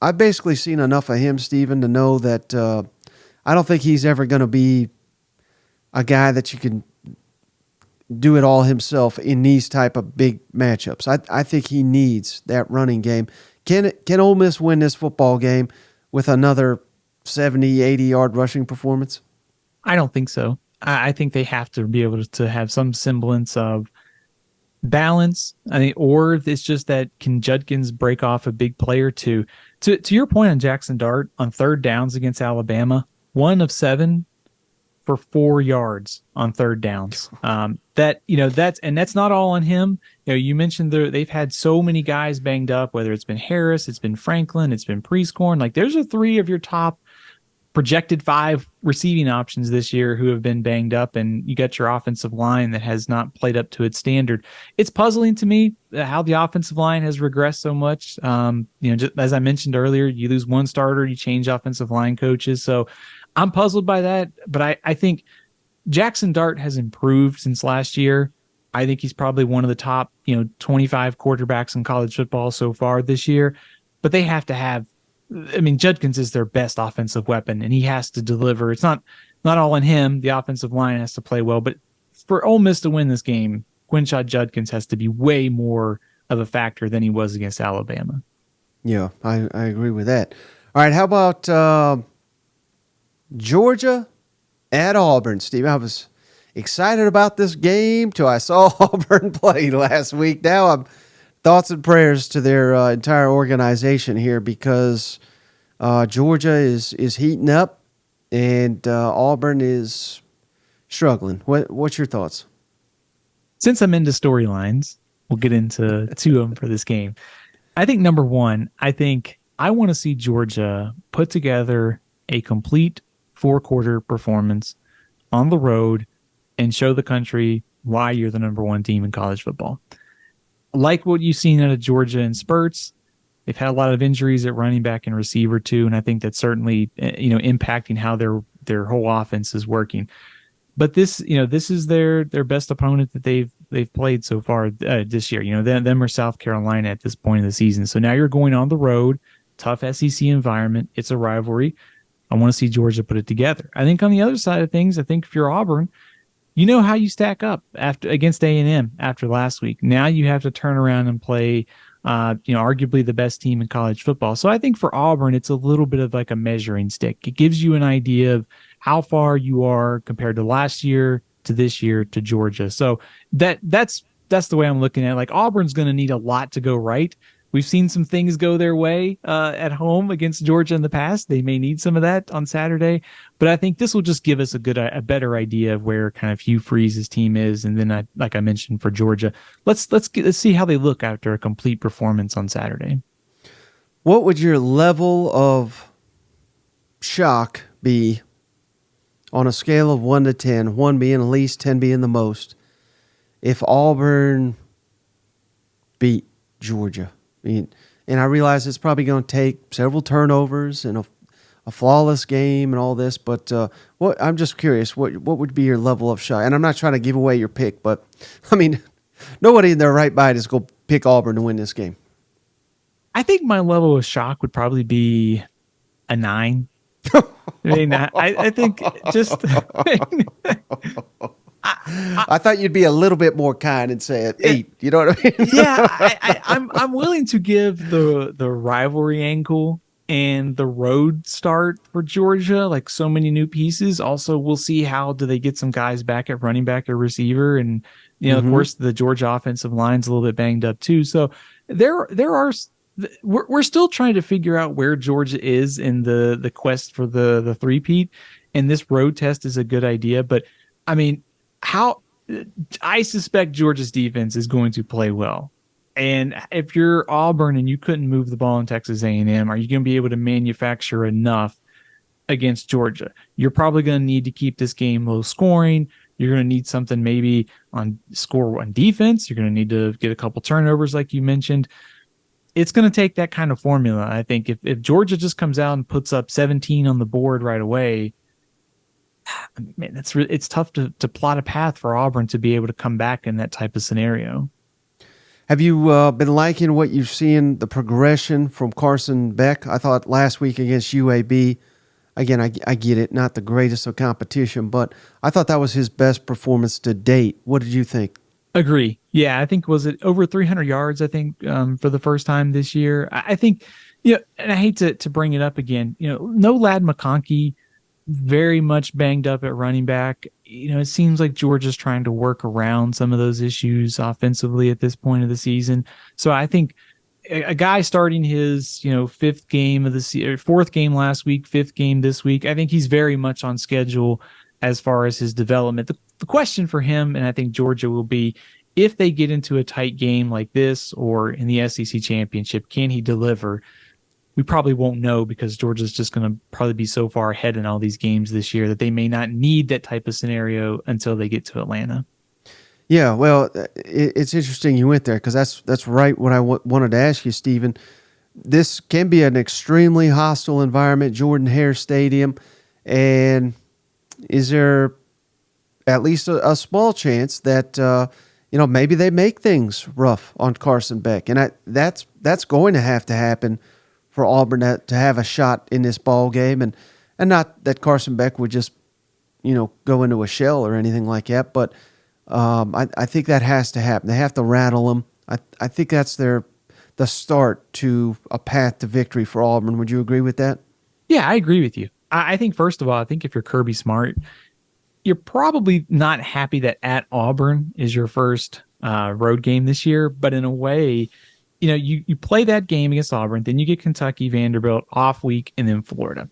I've basically seen enough of him, Stephen, to know that I don't think he's ever going to be a guy that you can do it all himself in these type of big matchups. I think he needs that running game. Can Ole Miss win this football game with another 70, 80-yard rushing performance? I don't think so. I think they have to be able to have some semblance of balance. Or it's just that, can Judkins break off a big play or two? To your point on Jackson Dart, on third downs against Alabama, 1 of 7 for 4 yards on third downs. That's not all on him. You mentioned they've had so many guys banged up, whether it's been Harris, it's been Franklin, it's been Prescorn. Like, there's 3 of your top projected 5 receiving options this year who have been banged up, and you got your offensive line that has not played up to its standard. It's puzzling to me how the offensive line has regressed so much. Just as I mentioned earlier, you lose one starter, you change offensive line coaches. So I'm puzzled by that, but I think Jackson Dart has improved since last year. I think he's probably one of the top, 25 quarterbacks in college football so far this year, but they have to have, Judkins is their best offensive weapon, and he has to deliver. It's not all on him. The offensive line has to play well, but for Ole Miss to win this game, Quinshad Judkins has to be way more of a factor than he was against Alabama. Yeah, I agree with that. All right, how about Georgia at Auburn, Steve? I was excited about this game till I saw Auburn play last week. Now I'm thoughts and prayers to their entire organization here, because Georgia is heating up. and Auburn is struggling. What's your thoughts? Since I'm into storylines, we'll get into two of them for this game. I think number one, I want to see Georgia put together a complete 4-quarter performance on the road and show the country why you're the number one team in college football. Like what you've seen out of Georgia in spurts, they've had a lot of injuries at running back and receiver too, and I think that's certainly impacting how their whole offense is working. But this is their best opponent that they've played so far this year. Them or South Carolina at this point in the season. So now you're going on the road, tough SEC environment. It's a rivalry. I want to see Georgia put it together. I think on the other side of things, I think if you're Auburn, you know how you stack up against A&M after last week. Now you have to turn around and play, arguably the best team in college football. So I think for Auburn, it's a little bit of like a measuring stick. It gives you an idea of how far you are compared to last year to this year to Georgia. So that's the way I'm looking at it. Like Auburn's going to need a lot to go right. We've seen some things go their way at home against Georgia in the past. They may need some of that on Saturday, but I think this will just give us a better idea of where kind of Hugh Freeze's team is. And then, like I mentioned for Georgia, let's see how they look after a complete performance on Saturday. What would your level of shock be on a scale of 1 to 10, 1 being the least, 10 being the most, if Auburn beat Georgia? And I realize it's probably going to take several turnovers and a flawless game and all this, but I'm just curious, what would be your level of shock? And I'm not trying to give away your pick, but, I mean, nobody in their right mind is going to pick Auburn to win this game. I think my level of shock would probably be a 9. I think just... I thought you'd be a little bit more kind and say an 8. You know what I mean? Yeah, I'm willing to give the rivalry angle and the road start for Georgia, like so many new pieces. Also, we'll see how do they get some guys back at running back or receiver, and of course the Georgia offensive line's a little bit banged up too. So we're still trying to figure out where Georgia is in the quest for the three-peat, and this road test is a good idea. But I mean, I suspect Georgia's defense is going to play well. And if you're Auburn and you couldn't move the ball in Texas A&M, are you going to be able to manufacture enough against Georgia? You're probably going to need to keep this game low scoring. You're going to need something maybe on defense. You're going to need to get a couple turnovers like you mentioned. It's going to take that kind of formula. I think if Georgia just comes out and puts up 17 on the board right away, man, it's tough to plot a path for Auburn to be able to come back in that type of scenario. Have you been liking what you've seen, the progression from Carson Beck? I thought last week against UAB, again, I get it, not the greatest of competition, but I thought that was his best performance to date. What did you think? Agree. Yeah, I think, was it over 300 yards, I think, for the first time this year? I think, and I hate to bring it up again, no Lad McConkey, very much banged up at running back. It seems like Georgia's trying to work around some of those issues offensively at this point of the season. So I think a guy starting his, fifth game of the season, fourth game last week, fifth game this week, I think he's very much on schedule as far as his development. The question for him, and I think Georgia will be, if they get into a tight game like this or in the SEC championship, can he deliver? We probably won't know because Georgia's just going to probably be so far ahead in all these games this year that they may not need that type of scenario until they get to Atlanta. Yeah, well, it's interesting you went there because that's right what I wanted to ask you, Stephen. This can be an extremely hostile environment, Jordan-Hare Stadium, and is there at least a small chance that maybe they make things rough on Carson Beck, and that's going to have to happen for Auburn to have a shot in this ball game, and not that Carson Beck would just, go into a shell or anything like that, but I think that has to happen. They have to rattle them. I think that's the start to a path to victory for Auburn. Would you agree with that? Yeah, I agree with you. I think, first of all, I think if you're Kirby Smart, you're probably not happy that at Auburn is your first road game this year, but in a way, you play that game against Auburn, then you get Kentucky-Vanderbilt off week, and then Florida.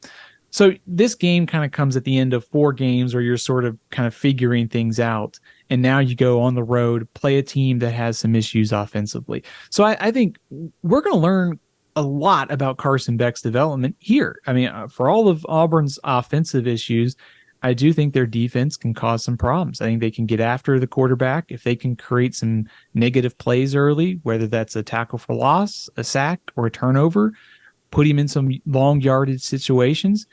So this game kind of comes at the end of 4 games where you're sort of kind of figuring things out. And now you go on the road, play a team that has some issues offensively. So I think we're going to learn a lot about Carson Beck's development here. I mean, for all of Auburn's offensive issues, I do think their defense can cause some problems. I think they can get after the quarterback if they can create some negative plays early, whether that's a tackle for loss, a sack, or a turnover, put him in some long yardage situations.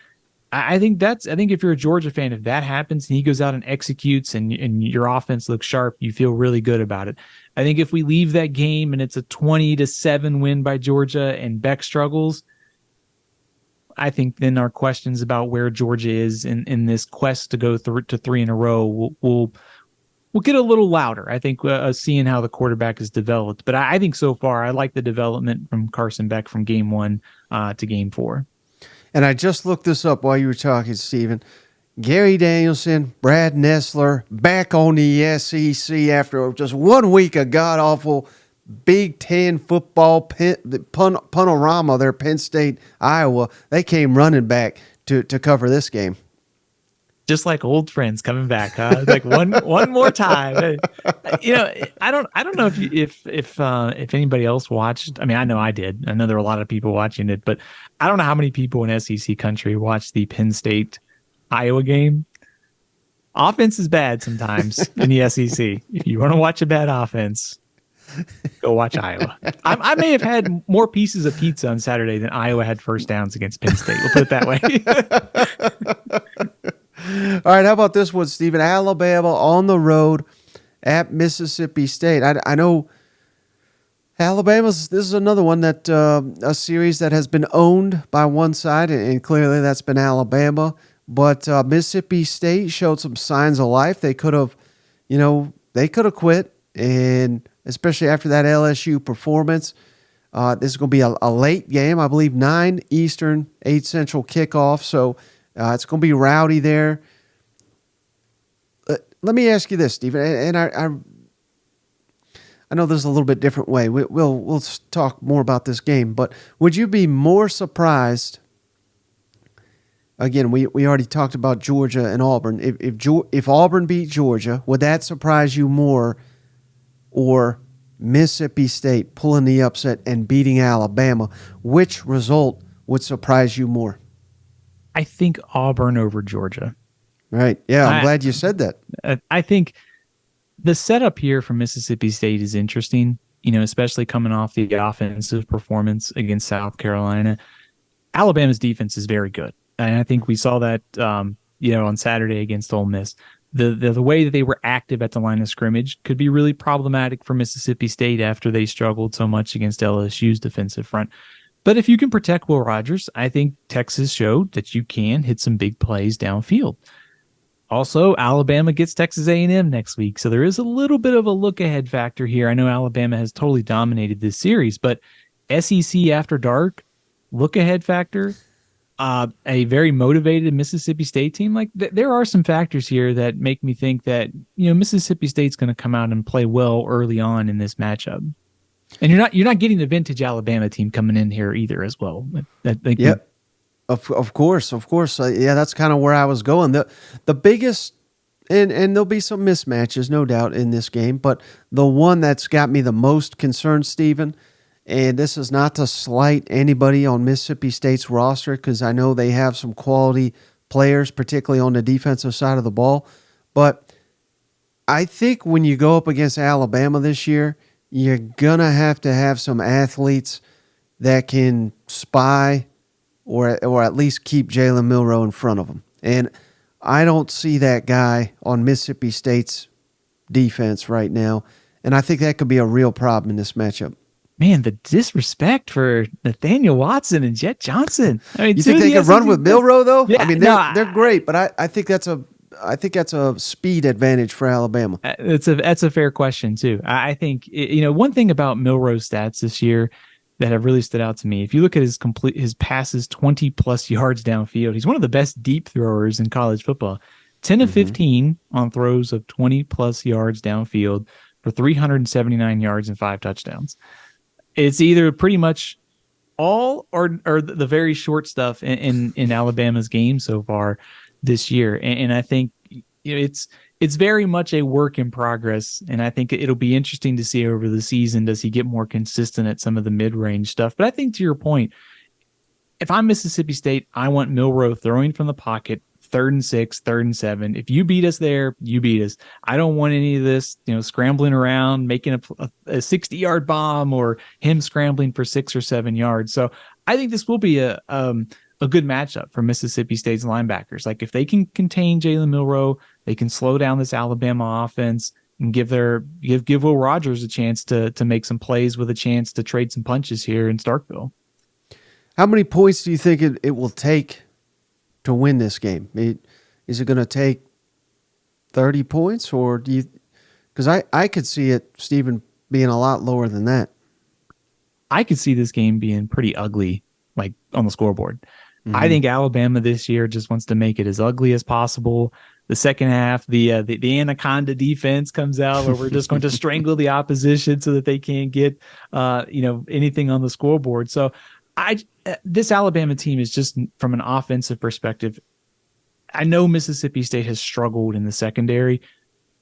I think if you're a Georgia fan, if that happens and he goes out and executes and your offense looks sharp, you feel really good about it. I think if we leave that game and it's a 20-7 win by Georgia and Beck struggles, I think then our questions about where Georgia is in this quest to go to 3 in a row will get a little louder. I think seeing how the quarterback is developed. But I think so far I like the development from Carson Beck from game 1 to game 4. And I just looked this up while you were talking, Stephen. Gary Danielson, Brad Nessler, back on the SEC after just 1 week of god-awful Big Ten football panorama there, Penn State, Iowa. They came running back to cover this game. Just like old friends coming back, huh? Like one more time. I don't know if anybody else watched. I mean, I know I did. I know there were a lot of people watching it, but I don't know how many people in SEC country watched the Penn State Iowa game. Offense is bad sometimes in the SEC. If you want to watch a bad offense, go watch Iowa. I may have had more pieces of pizza on Saturday than Iowa had first downs against Penn State. We'll put it that way. All right, how about this one, Stephen? Alabama on the road at Mississippi State. I know this is another one that a series that has been owned by one side, and clearly that's been Alabama. But Mississippi State showed some signs of life. They could have quit, and especially after that LSU performance. This is going to be a late game, I believe 9 Eastern, 8 Central kickoff. So it's going to be rowdy there. Let me ask you this, Stephen, and I know there's a little bit different way. We'll talk more about this game, but would you be more surprised? Again, we already talked about Georgia and Auburn. If Auburn beat Georgia, would that surprise you more, or Mississippi State pulling the upset and beating Alabama? Which result would surprise you more? I think Auburn over Georgia. Right. Yeah, I'm glad you said that. I think the setup here for Mississippi State is interesting, especially coming off the offensive performance against South Carolina. Alabama's defense is very good. And I think we saw that, on Saturday against Ole Miss. The way that they were active at the line of scrimmage could be really problematic for Mississippi State after they struggled so much against LSU's defensive front. But if you can protect Will Rogers, I think Texas showed that you can hit some big plays downfield. Also, Alabama gets Texas A&M next week, so there is a little bit of a look-ahead factor here. I know Alabama has totally dominated this series, but SEC after dark, look-ahead factor, a very motivated Mississippi State team. Like there are some factors here that make me think that Mississippi State's going to come out and play well early on in this matchup. And you're not getting the vintage Alabama team coming in here either as well. Yep. Of course. Yeah, that's kind of where I was going. The biggest, and there'll be some mismatches, no doubt, in this game, but the one that's got me the most concerned, Stephen, and this is not to slight anybody on Mississippi State's roster because I know they have some quality players, particularly on the defensive side of the ball, but I think when you go up against Alabama this year, you're going to have some athletes that can spy or at least keep Jalen Milroe in front of them. And I don't see that guy on Mississippi State's defense right now. And I think that could be a real problem in this matchup. Man, the disrespect for Nathaniel Watson and Jet Johnson. I mean, you think they could run with Milroe, though? Yeah, I mean, they're great, but I think that's a speed advantage for Alabama. That's a fair question too. I think one thing about Milroe's stats this year that have really stood out to me. If you look at his passes 20 plus yards downfield, he's one of the best deep throwers in college football. 10 of 15 on throws of 20 plus yards downfield for 379 yards and 5 touchdowns. It's either pretty much all or the very short stuff in Alabama's game so far this year. And I think it's very much a work in progress. And I think it'll be interesting to see over the season, does he get more consistent at some of the mid-range stuff? But I think to your point, if I'm Mississippi State, I want Milroe throwing from the pocket, 3rd and 6, 3rd and 7. If you beat us there, you beat us. I don't want any of this, scrambling around, making a 60-yard bomb or him scrambling for 6 or 7 yards. So I think this will be a good matchup for Mississippi State's linebackers. Like if they can contain Jalen Milroe, they can slow down this Alabama offense and give Will Rogers a chance to make some plays with a chance to trade some punches here in Starkville. How many points do you think it will take to win this game? Is it going to take 30 points, or do you? Because I could see it, Stephen, being a lot lower than that. I could see this game being pretty ugly, like on the scoreboard. Mm-hmm. I think Alabama this year just wants to make it as ugly as possible. The second half, the anaconda defense comes out where we're just going to strangle the opposition so that they can't get anything on the scoreboard. So this Alabama team is just, from an offensive perspective, I know Mississippi State has struggled in the secondary,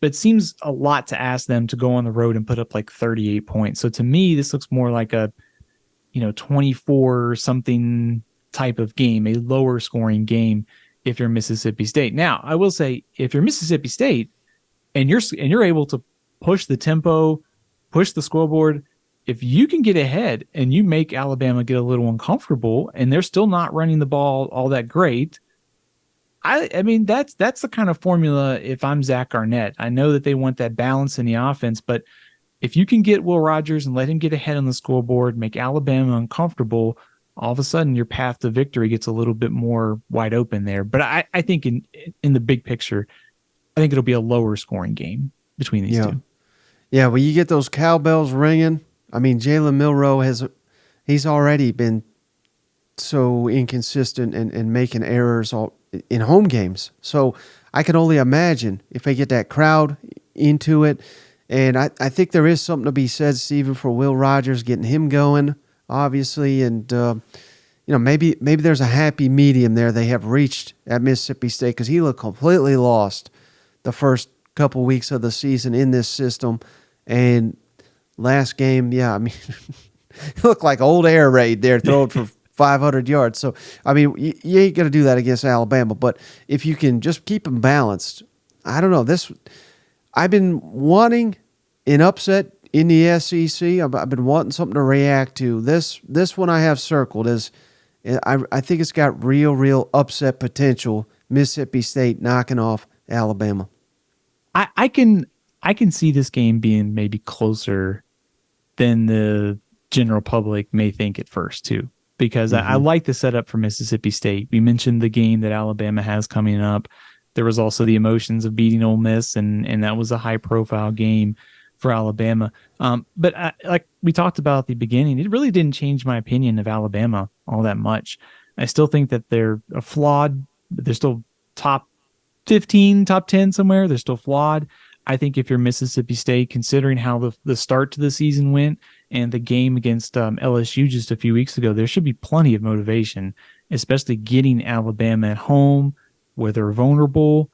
but it seems a lot to ask them to go on the road and put up like 38 points. So to me, this looks more like a 24 something type of game, a lower scoring game if you're Mississippi State. Now, I will say, if you're Mississippi State and you're able to push the tempo, push the scoreboard, if you can get ahead and you make Alabama get a little uncomfortable and they're still not running the ball all that great, I mean, that's the kind of formula. If I'm Zach Arnett, I know that they want that balance in the offense, but if you can get Will Rogers and let him get ahead on the scoreboard, make Alabama uncomfortable, all of a sudden your path to victory gets a little bit more wide open there. But I think in the big picture, I think it'll be a lower scoring game between these two. Yeah, when you get those cowbells ringing, I mean, Jalen Milroe he's already been so inconsistent and making errors in home games. So I can only imagine if they get that crowd into it. And I think there is something to be said, Stephen, for Will Rogers, getting him going, obviously. And, maybe there's a happy medium there they have reached at Mississippi State, because he looked completely lost the first couple weeks of the season in this system. And last game, I mean, it looked like old air raid there, throwing for 500 yards. So, I mean, you ain't going to do that against Alabama. But if you can just keep them balanced, I don't know. I've been wanting an upset in the SEC. I've been wanting something to react to. This one I have circled is, I think it's got real upset potential. Mississippi State knocking off Alabama. I can see this game being maybe closer than the general public may think at first too, because I like the setup for Mississippi State. We mentioned the game that Alabama has coming up. There was also the emotions of beating Ole Miss, and that was a high-profile game for Alabama. But like we talked about at the beginning, it really didn't change my opinion of Alabama all that much. I still think that they're flawed. They're still top 15, top 10 somewhere. They're still flawed. I think if you're Mississippi State, considering how the start to the season went and the game against LSU just a few weeks ago, there should be plenty of motivation, especially getting Alabama at home, where they're vulnerable,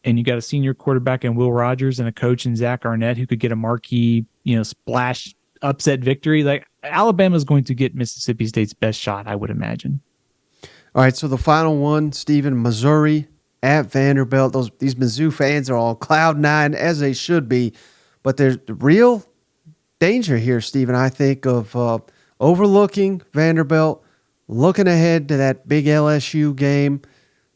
and you got a senior quarterback in Will Rogers and a coach in Zach Arnett who could get a marquee, splash upset victory. Like, Alabama's going to get Mississippi State's best shot, I would imagine. All right, so the final one, Stephen, Missouri at Vanderbilt. These Mizzou fans are all cloud nine, as they should be, but there's real danger here, Stephen, I think, of overlooking Vanderbilt, looking ahead to that big LSU game.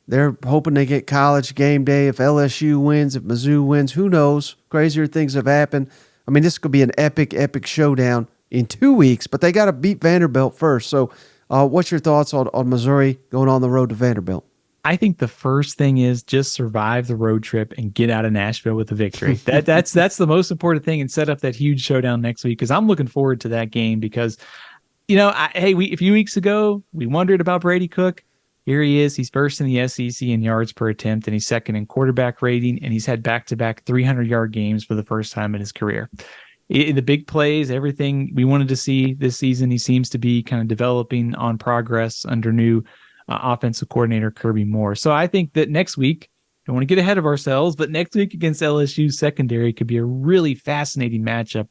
They're hoping they get College game day. If LSU wins, if Mizzou wins, who knows? Crazier things have happened. I mean, this could be an epic showdown in 2 weeks, but they got to beat Vanderbilt first. So what's your thoughts on Missouri going on the road to Vanderbilt? I think the first thing is just survive the road trip and get out of Nashville with a victory. That's the most important thing, and set up that huge showdown next week, because I'm looking forward to that game because, a few weeks ago, we wondered about Brady Cook. Here he is. He's first in the SEC in yards per attempt, and he's second in quarterback rating, and he's had back-to-back 300-yard games for the first time in his career. The big plays, everything we wanted to see this season, he seems to be kind of developing on progress under new offensive coordinator Kirby Moore. So I think that next week, don't want to get ahead of ourselves, but next week against LSU's secondary could be a really fascinating matchup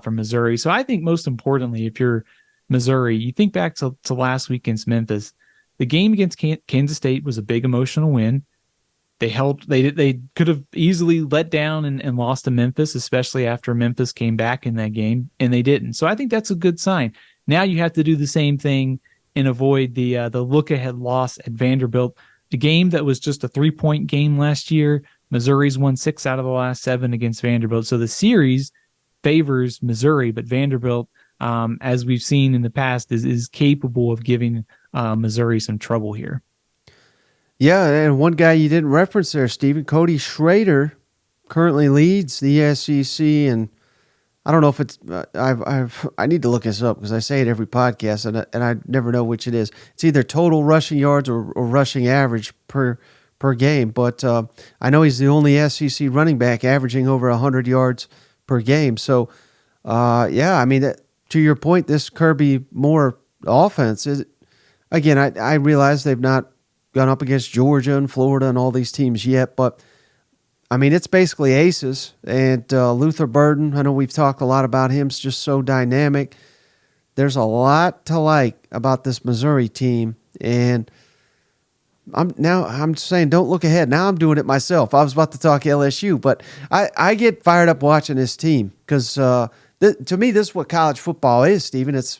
for Missouri. So I think most importantly, if you're Missouri, you think back to last week against Memphis. The game against Kansas State was a big emotional win. They could have easily let down and lost to Memphis, especially after Memphis came back in that game, and they didn't. So I think that's a good sign. Now you have to do the same thing and avoid the look ahead loss at Vanderbilt, the game that was just a 3-point game last year. Missouri's won 6 out of the last 7 against Vanderbilt. So the series favors Missouri, but Vanderbilt, as we've seen in the past, is capable of giving Missouri some trouble here. Yeah, and one guy you didn't reference there, Stephen, Cody Schrader, currently leads the SEC, and I don't know if it's I need to look this up because I say it every podcast, and I never know which it is. It's either total rushing yards or rushing average per game, but I know he's the only SEC running back averaging over 100 yards per game. So, yeah, I mean, to your point, this Kirby Moore offense is, again, I realize they've not gone up against Georgia and Florida and all these teams yet, but I mean, it's basically aces. And Luther Burden, I know we've talked a lot about him, is just so dynamic. There's a lot to like about this Missouri team, and I'm saying don't look ahead. Now I'm doing it myself. I was about to talk LSU, but I get fired up watching this team because to me, this is what college football is, Stephen. It's,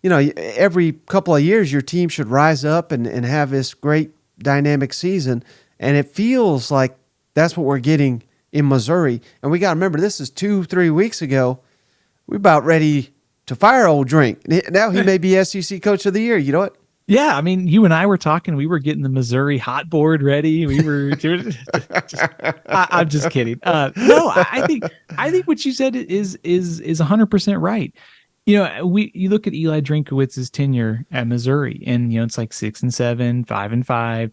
every couple of years your team should rise up and have this great dynamic season, and it feels like that's what we're getting in Missouri. And we got to remember, this is 2-3 weeks ago. We're about ready to fire old Drink. Now he may be SEC Coach of the Year. You know what? Yeah, I mean, you and I were talking. We were getting the Missouri hot board ready. We were. I'm just kidding. No, I think what you said is 100% right. You look at Eli Drinkowitz's tenure at Missouri, and it's like 6-7, 5-5.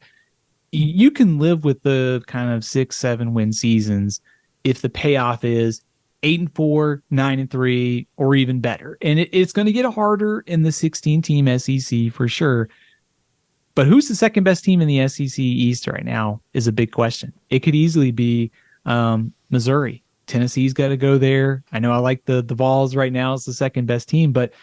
You can live with the kind of 6-7 win seasons if the payoff is 8-4, 9-3, or even better. And it's going to get harder in the 16-team SEC for sure. But who's the second best team in the SEC East right now is a big question. It could easily be Missouri. Tennessee's got to go there. I know I like the Vols right now as the second best team, but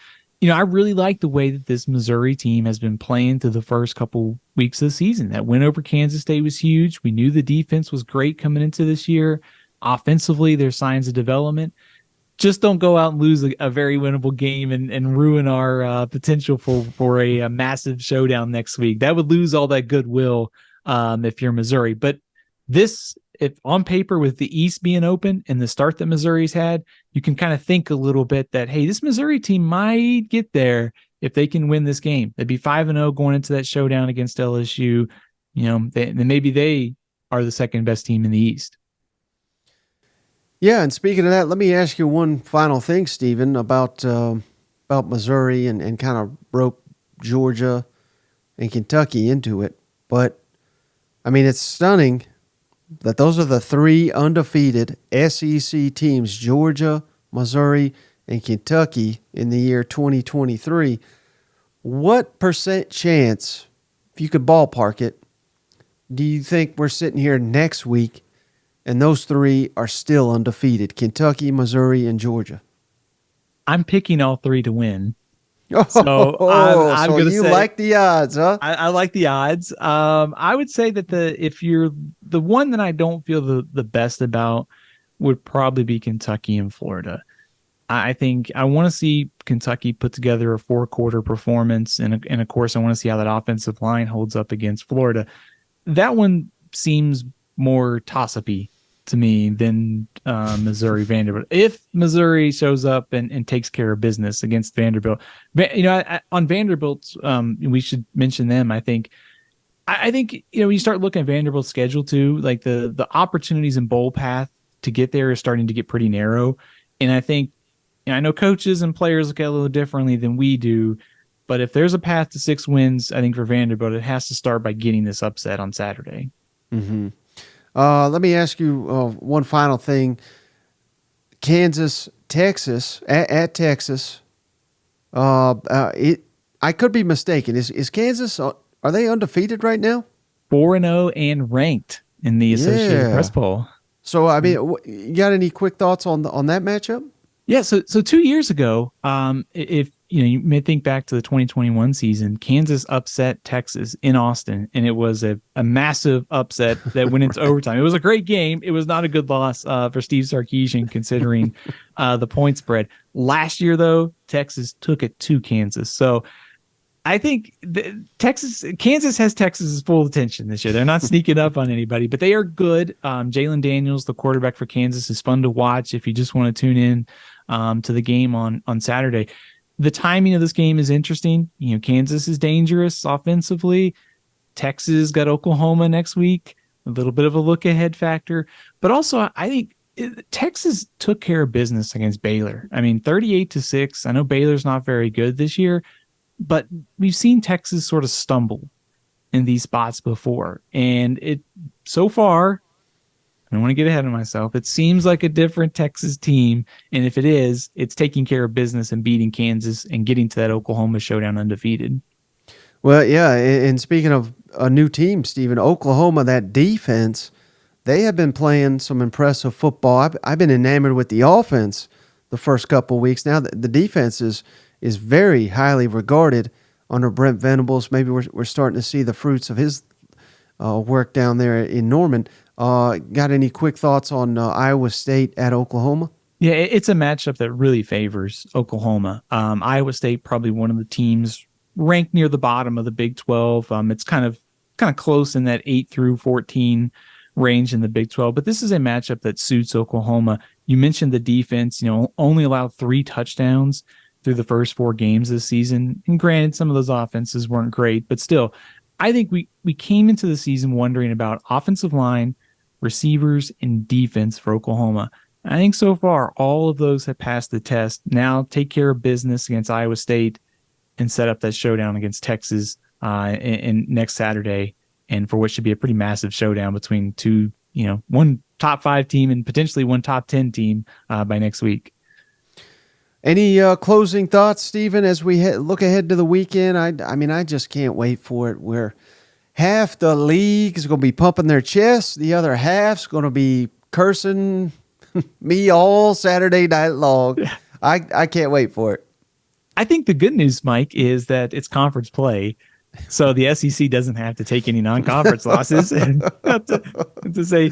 I really like the way that this Missouri team has been playing through the first couple weeks of the season. That win over Kansas State was huge. We knew the defense was great coming into this year. Offensively, there's signs of development. Just don't go out and lose a very winnable game and ruin our potential for a massive showdown next week. That would lose all that goodwill if you're Missouri. But if on paper with the East being open and the start that Missouri's had, you can kind of think a little bit that, hey, this Missouri team might get there if they can win this game. They'd be 5-0 going into that showdown against LSU. Then maybe they are the second best team in the East. Yeah, and speaking of that, let me ask you one final thing, Stephen, about Missouri and kind of rope Georgia and Kentucky into it. But, I mean, it's stunning that those are the 3 undefeated SEC teams, Georgia, Missouri, and Kentucky in the year 2023. What % chance, if you could ballpark it, do you think we're sitting here next week and those 3 are still undefeated? Kentucky, Missouri, and Georgia. I'm picking all 3 to win. So I'm going to say, like the odds, huh? I like the odds. I would say that if you're the one that I don't feel the best about would probably be Kentucky and Florida. I think I want to see Kentucky put together a 4-quarter performance, and of course I want to see how that offensive line holds up against Florida. That one seems more toss-up-y to me than Missouri Vanderbilt. If Missouri shows up and takes care of business against Vanderbilt, on Vanderbilt, we should mention them. I think you start looking at Vanderbilt's schedule too, like the opportunities in bowl path to get there is starting to get pretty narrow. And I think, I know coaches and players look at it a little differently than we do, but if there's a path to 6 wins, I think for Vanderbilt, it has to start by getting this upset on Saturday. Mm-hmm. Let me ask you one final thing. Kansas Texas at Texas. I could be mistaken. Is Kansas? Are they undefeated right now? 4-0 and ranked in the Associated Press poll. So I mean, you got any quick thoughts on that matchup? Yeah, so 2 years ago, if you may think back to the 2021 season, Kansas upset Texas in Austin, and it was a massive upset that went into overtime. It was a great game. It was not a good loss for Steve Sarkisian considering the point spread. Last year, though, Texas took it to Kansas. So I think Kansas has Texas's full attention this year. They're not sneaking up on anybody, but they are good. Jalen Daniels, the quarterback for Kansas, is fun to watch if you just want to tune in to the game on Saturday. The timing of this game is interesting. Kansas is dangerous offensively. Texas got Oklahoma next week, a little bit of a look ahead factor, but also I think Texas took care of business against Baylor. I mean, 38-6. I know Baylor's not very good this year, but we've seen Texas sort of stumble in these spots before. And so far, I don't want to get ahead of myself, it seems like a different Texas team. And if it is, it's taking care of business and beating Kansas and getting to that Oklahoma showdown undefeated. Well, yeah. And speaking of a new team, Stephen, Oklahoma, that defense, they have been playing some impressive football. I've been enamored with the offense the first couple of weeks. Now the defense is very highly regarded under Brent Venables. Maybe we're starting to see the fruits of his work down there in Norman. Got any quick thoughts on Iowa State at Oklahoma? Yeah, it's a matchup that really favors Oklahoma. Iowa State, probably one of the teams ranked near the bottom of the Big 12. It's kind of close in that 8 through 14 range in the Big 12, but this is a matchup that suits Oklahoma. You mentioned the defense, only allowed 3 touchdowns through the first 4 games this season. And granted, some of those offenses weren't great, but still, I think we came into the season wondering about offensive line, receivers, and defense for Oklahoma. I think so far, all of those have passed the test. Now take care of business against Iowa State and set up that showdown against Texas in next Saturday, and for what should be a pretty massive showdown between two, one top 5 team and potentially one top 10 team by next week. Any closing thoughts, Stephen, as we look ahead to the weekend? I mean, I just can't wait for it. Where half the league is going to be pumping their chests, the other half's going to be cursing me all Saturday night long. I can't wait for it. I think the good news, Mike, is that it's conference play, so the SEC doesn't have to take any non-conference losses. And to say,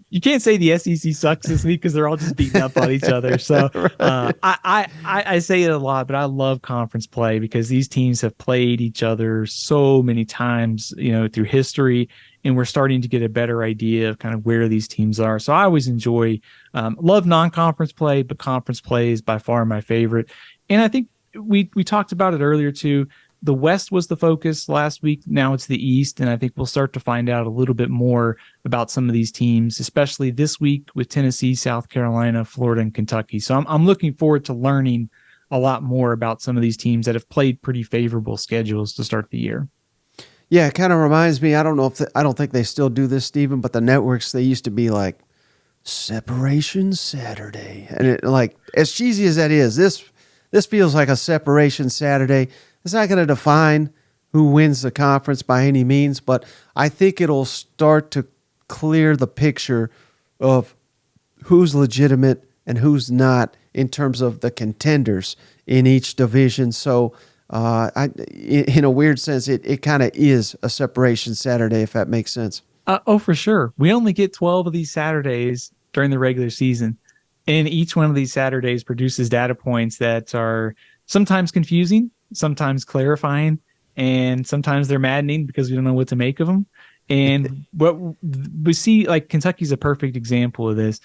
you can't say the SEC sucks this week because they're all just beating up on each other. So I say it a lot, but I love conference play because these teams have played each other so many times, through history, and we're starting to get a better idea of kind of where these teams are. So I always enjoy, love non-conference play, but conference play is by far my favorite. And I think we talked about it earlier too. The West was the focus last week. Now it's the East, and I think we'll start to find out a little bit more about some of these teams, especially this week with Tennessee, South Carolina, Florida, and Kentucky. So I'm looking forward to learning a lot more about some of these teams that have played pretty favorable schedules to start the year. Yeah, it kind of reminds me. I don't think they still do this, Stephen, but the networks, they used to be like Separation Saturday, and like as cheesy as that is, this feels like a Separation Saturday. It's not going to define who wins the conference by any means, but I think it'll start to clear the picture of who's legitimate and who's not in terms of the contenders in each division. So in a weird sense, it kind of is a Separation Saturday, if that makes sense. For sure. We only get 12 of these Saturdays during the regular season, and each one of these Saturdays produces data points that are sometimes confusing, sometimes clarifying, and sometimes they're maddening because we don't know what to make of them. And what we see, like Kentucky's a perfect example of this.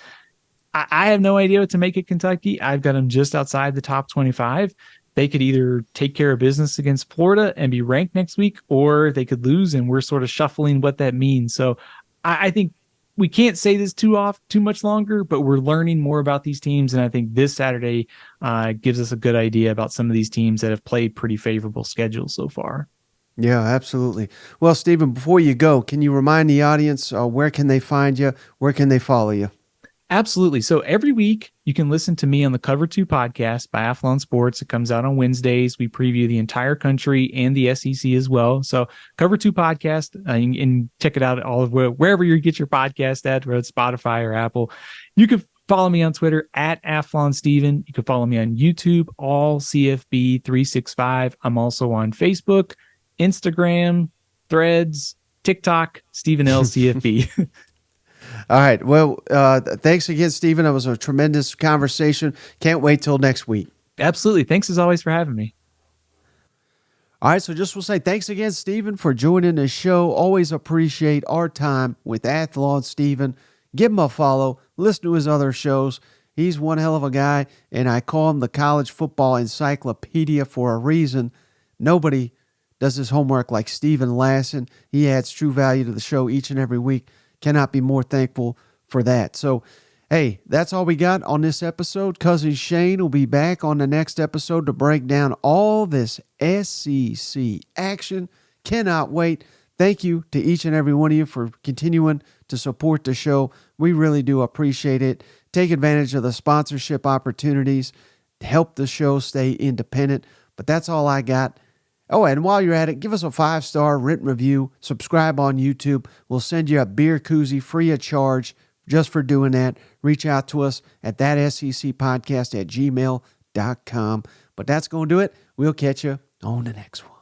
I have no idea what to make of Kentucky. I've got them just outside the top 25. They could either take care of business against Florida and be ranked next week, or they could lose, and we're sort of shuffling what that means. So I think we can't say this too much longer, but we're learning more about these teams. And I think this Saturday gives us a good idea about some of these teams that have played pretty favorable schedules so far. Yeah, absolutely. Well, Stephen, before you go, can you remind the audience where can they find you? Where can they follow you? Absolutely. So every week you can listen to me on the Cover 2 podcast by Athlon Sports. It comes out on Wednesdays. We preview the entire country and the SEC as well. So Cover 2 podcast, you can check it out all of wherever you get your podcast at, whether it's Spotify or Apple. You can follow me on Twitter at Athlon Steven. You can follow me on YouTube, all CFB 365. I'm also on Facebook, Instagram, Threads, TikTok, Stephen L. CFB. All right. Well, thanks again, Stephen. It was a tremendous conversation. Can't wait till next week. Absolutely. Thanks as always for having me. All right. So just will say thanks again, Stephen, for joining the show. Always appreciate our time with Athlon Stephen. Give him a follow. Listen to his other shows. He's one hell of a guy, and I call him the college football encyclopedia for a reason. Nobody does his homework like Stephen Lassan. He adds true value to the show each and every week. Cannot be more thankful for that. So, hey, that's all we got on this episode. Cousin Shane will be back on the next episode to break down all this SEC action. Cannot wait. Thank you to each and every one of you for continuing to support the show. We really do appreciate it. Take advantage of the sponsorship opportunities to help the show stay independent. But that's all I got. Oh, and while you're at it, give us a 5-star written review. Subscribe on YouTube. We'll send you a beer koozie free of charge just for doing that. Reach out to us at thatsecpodcast@gmail.com. But that's going to do it. We'll catch you on the next one.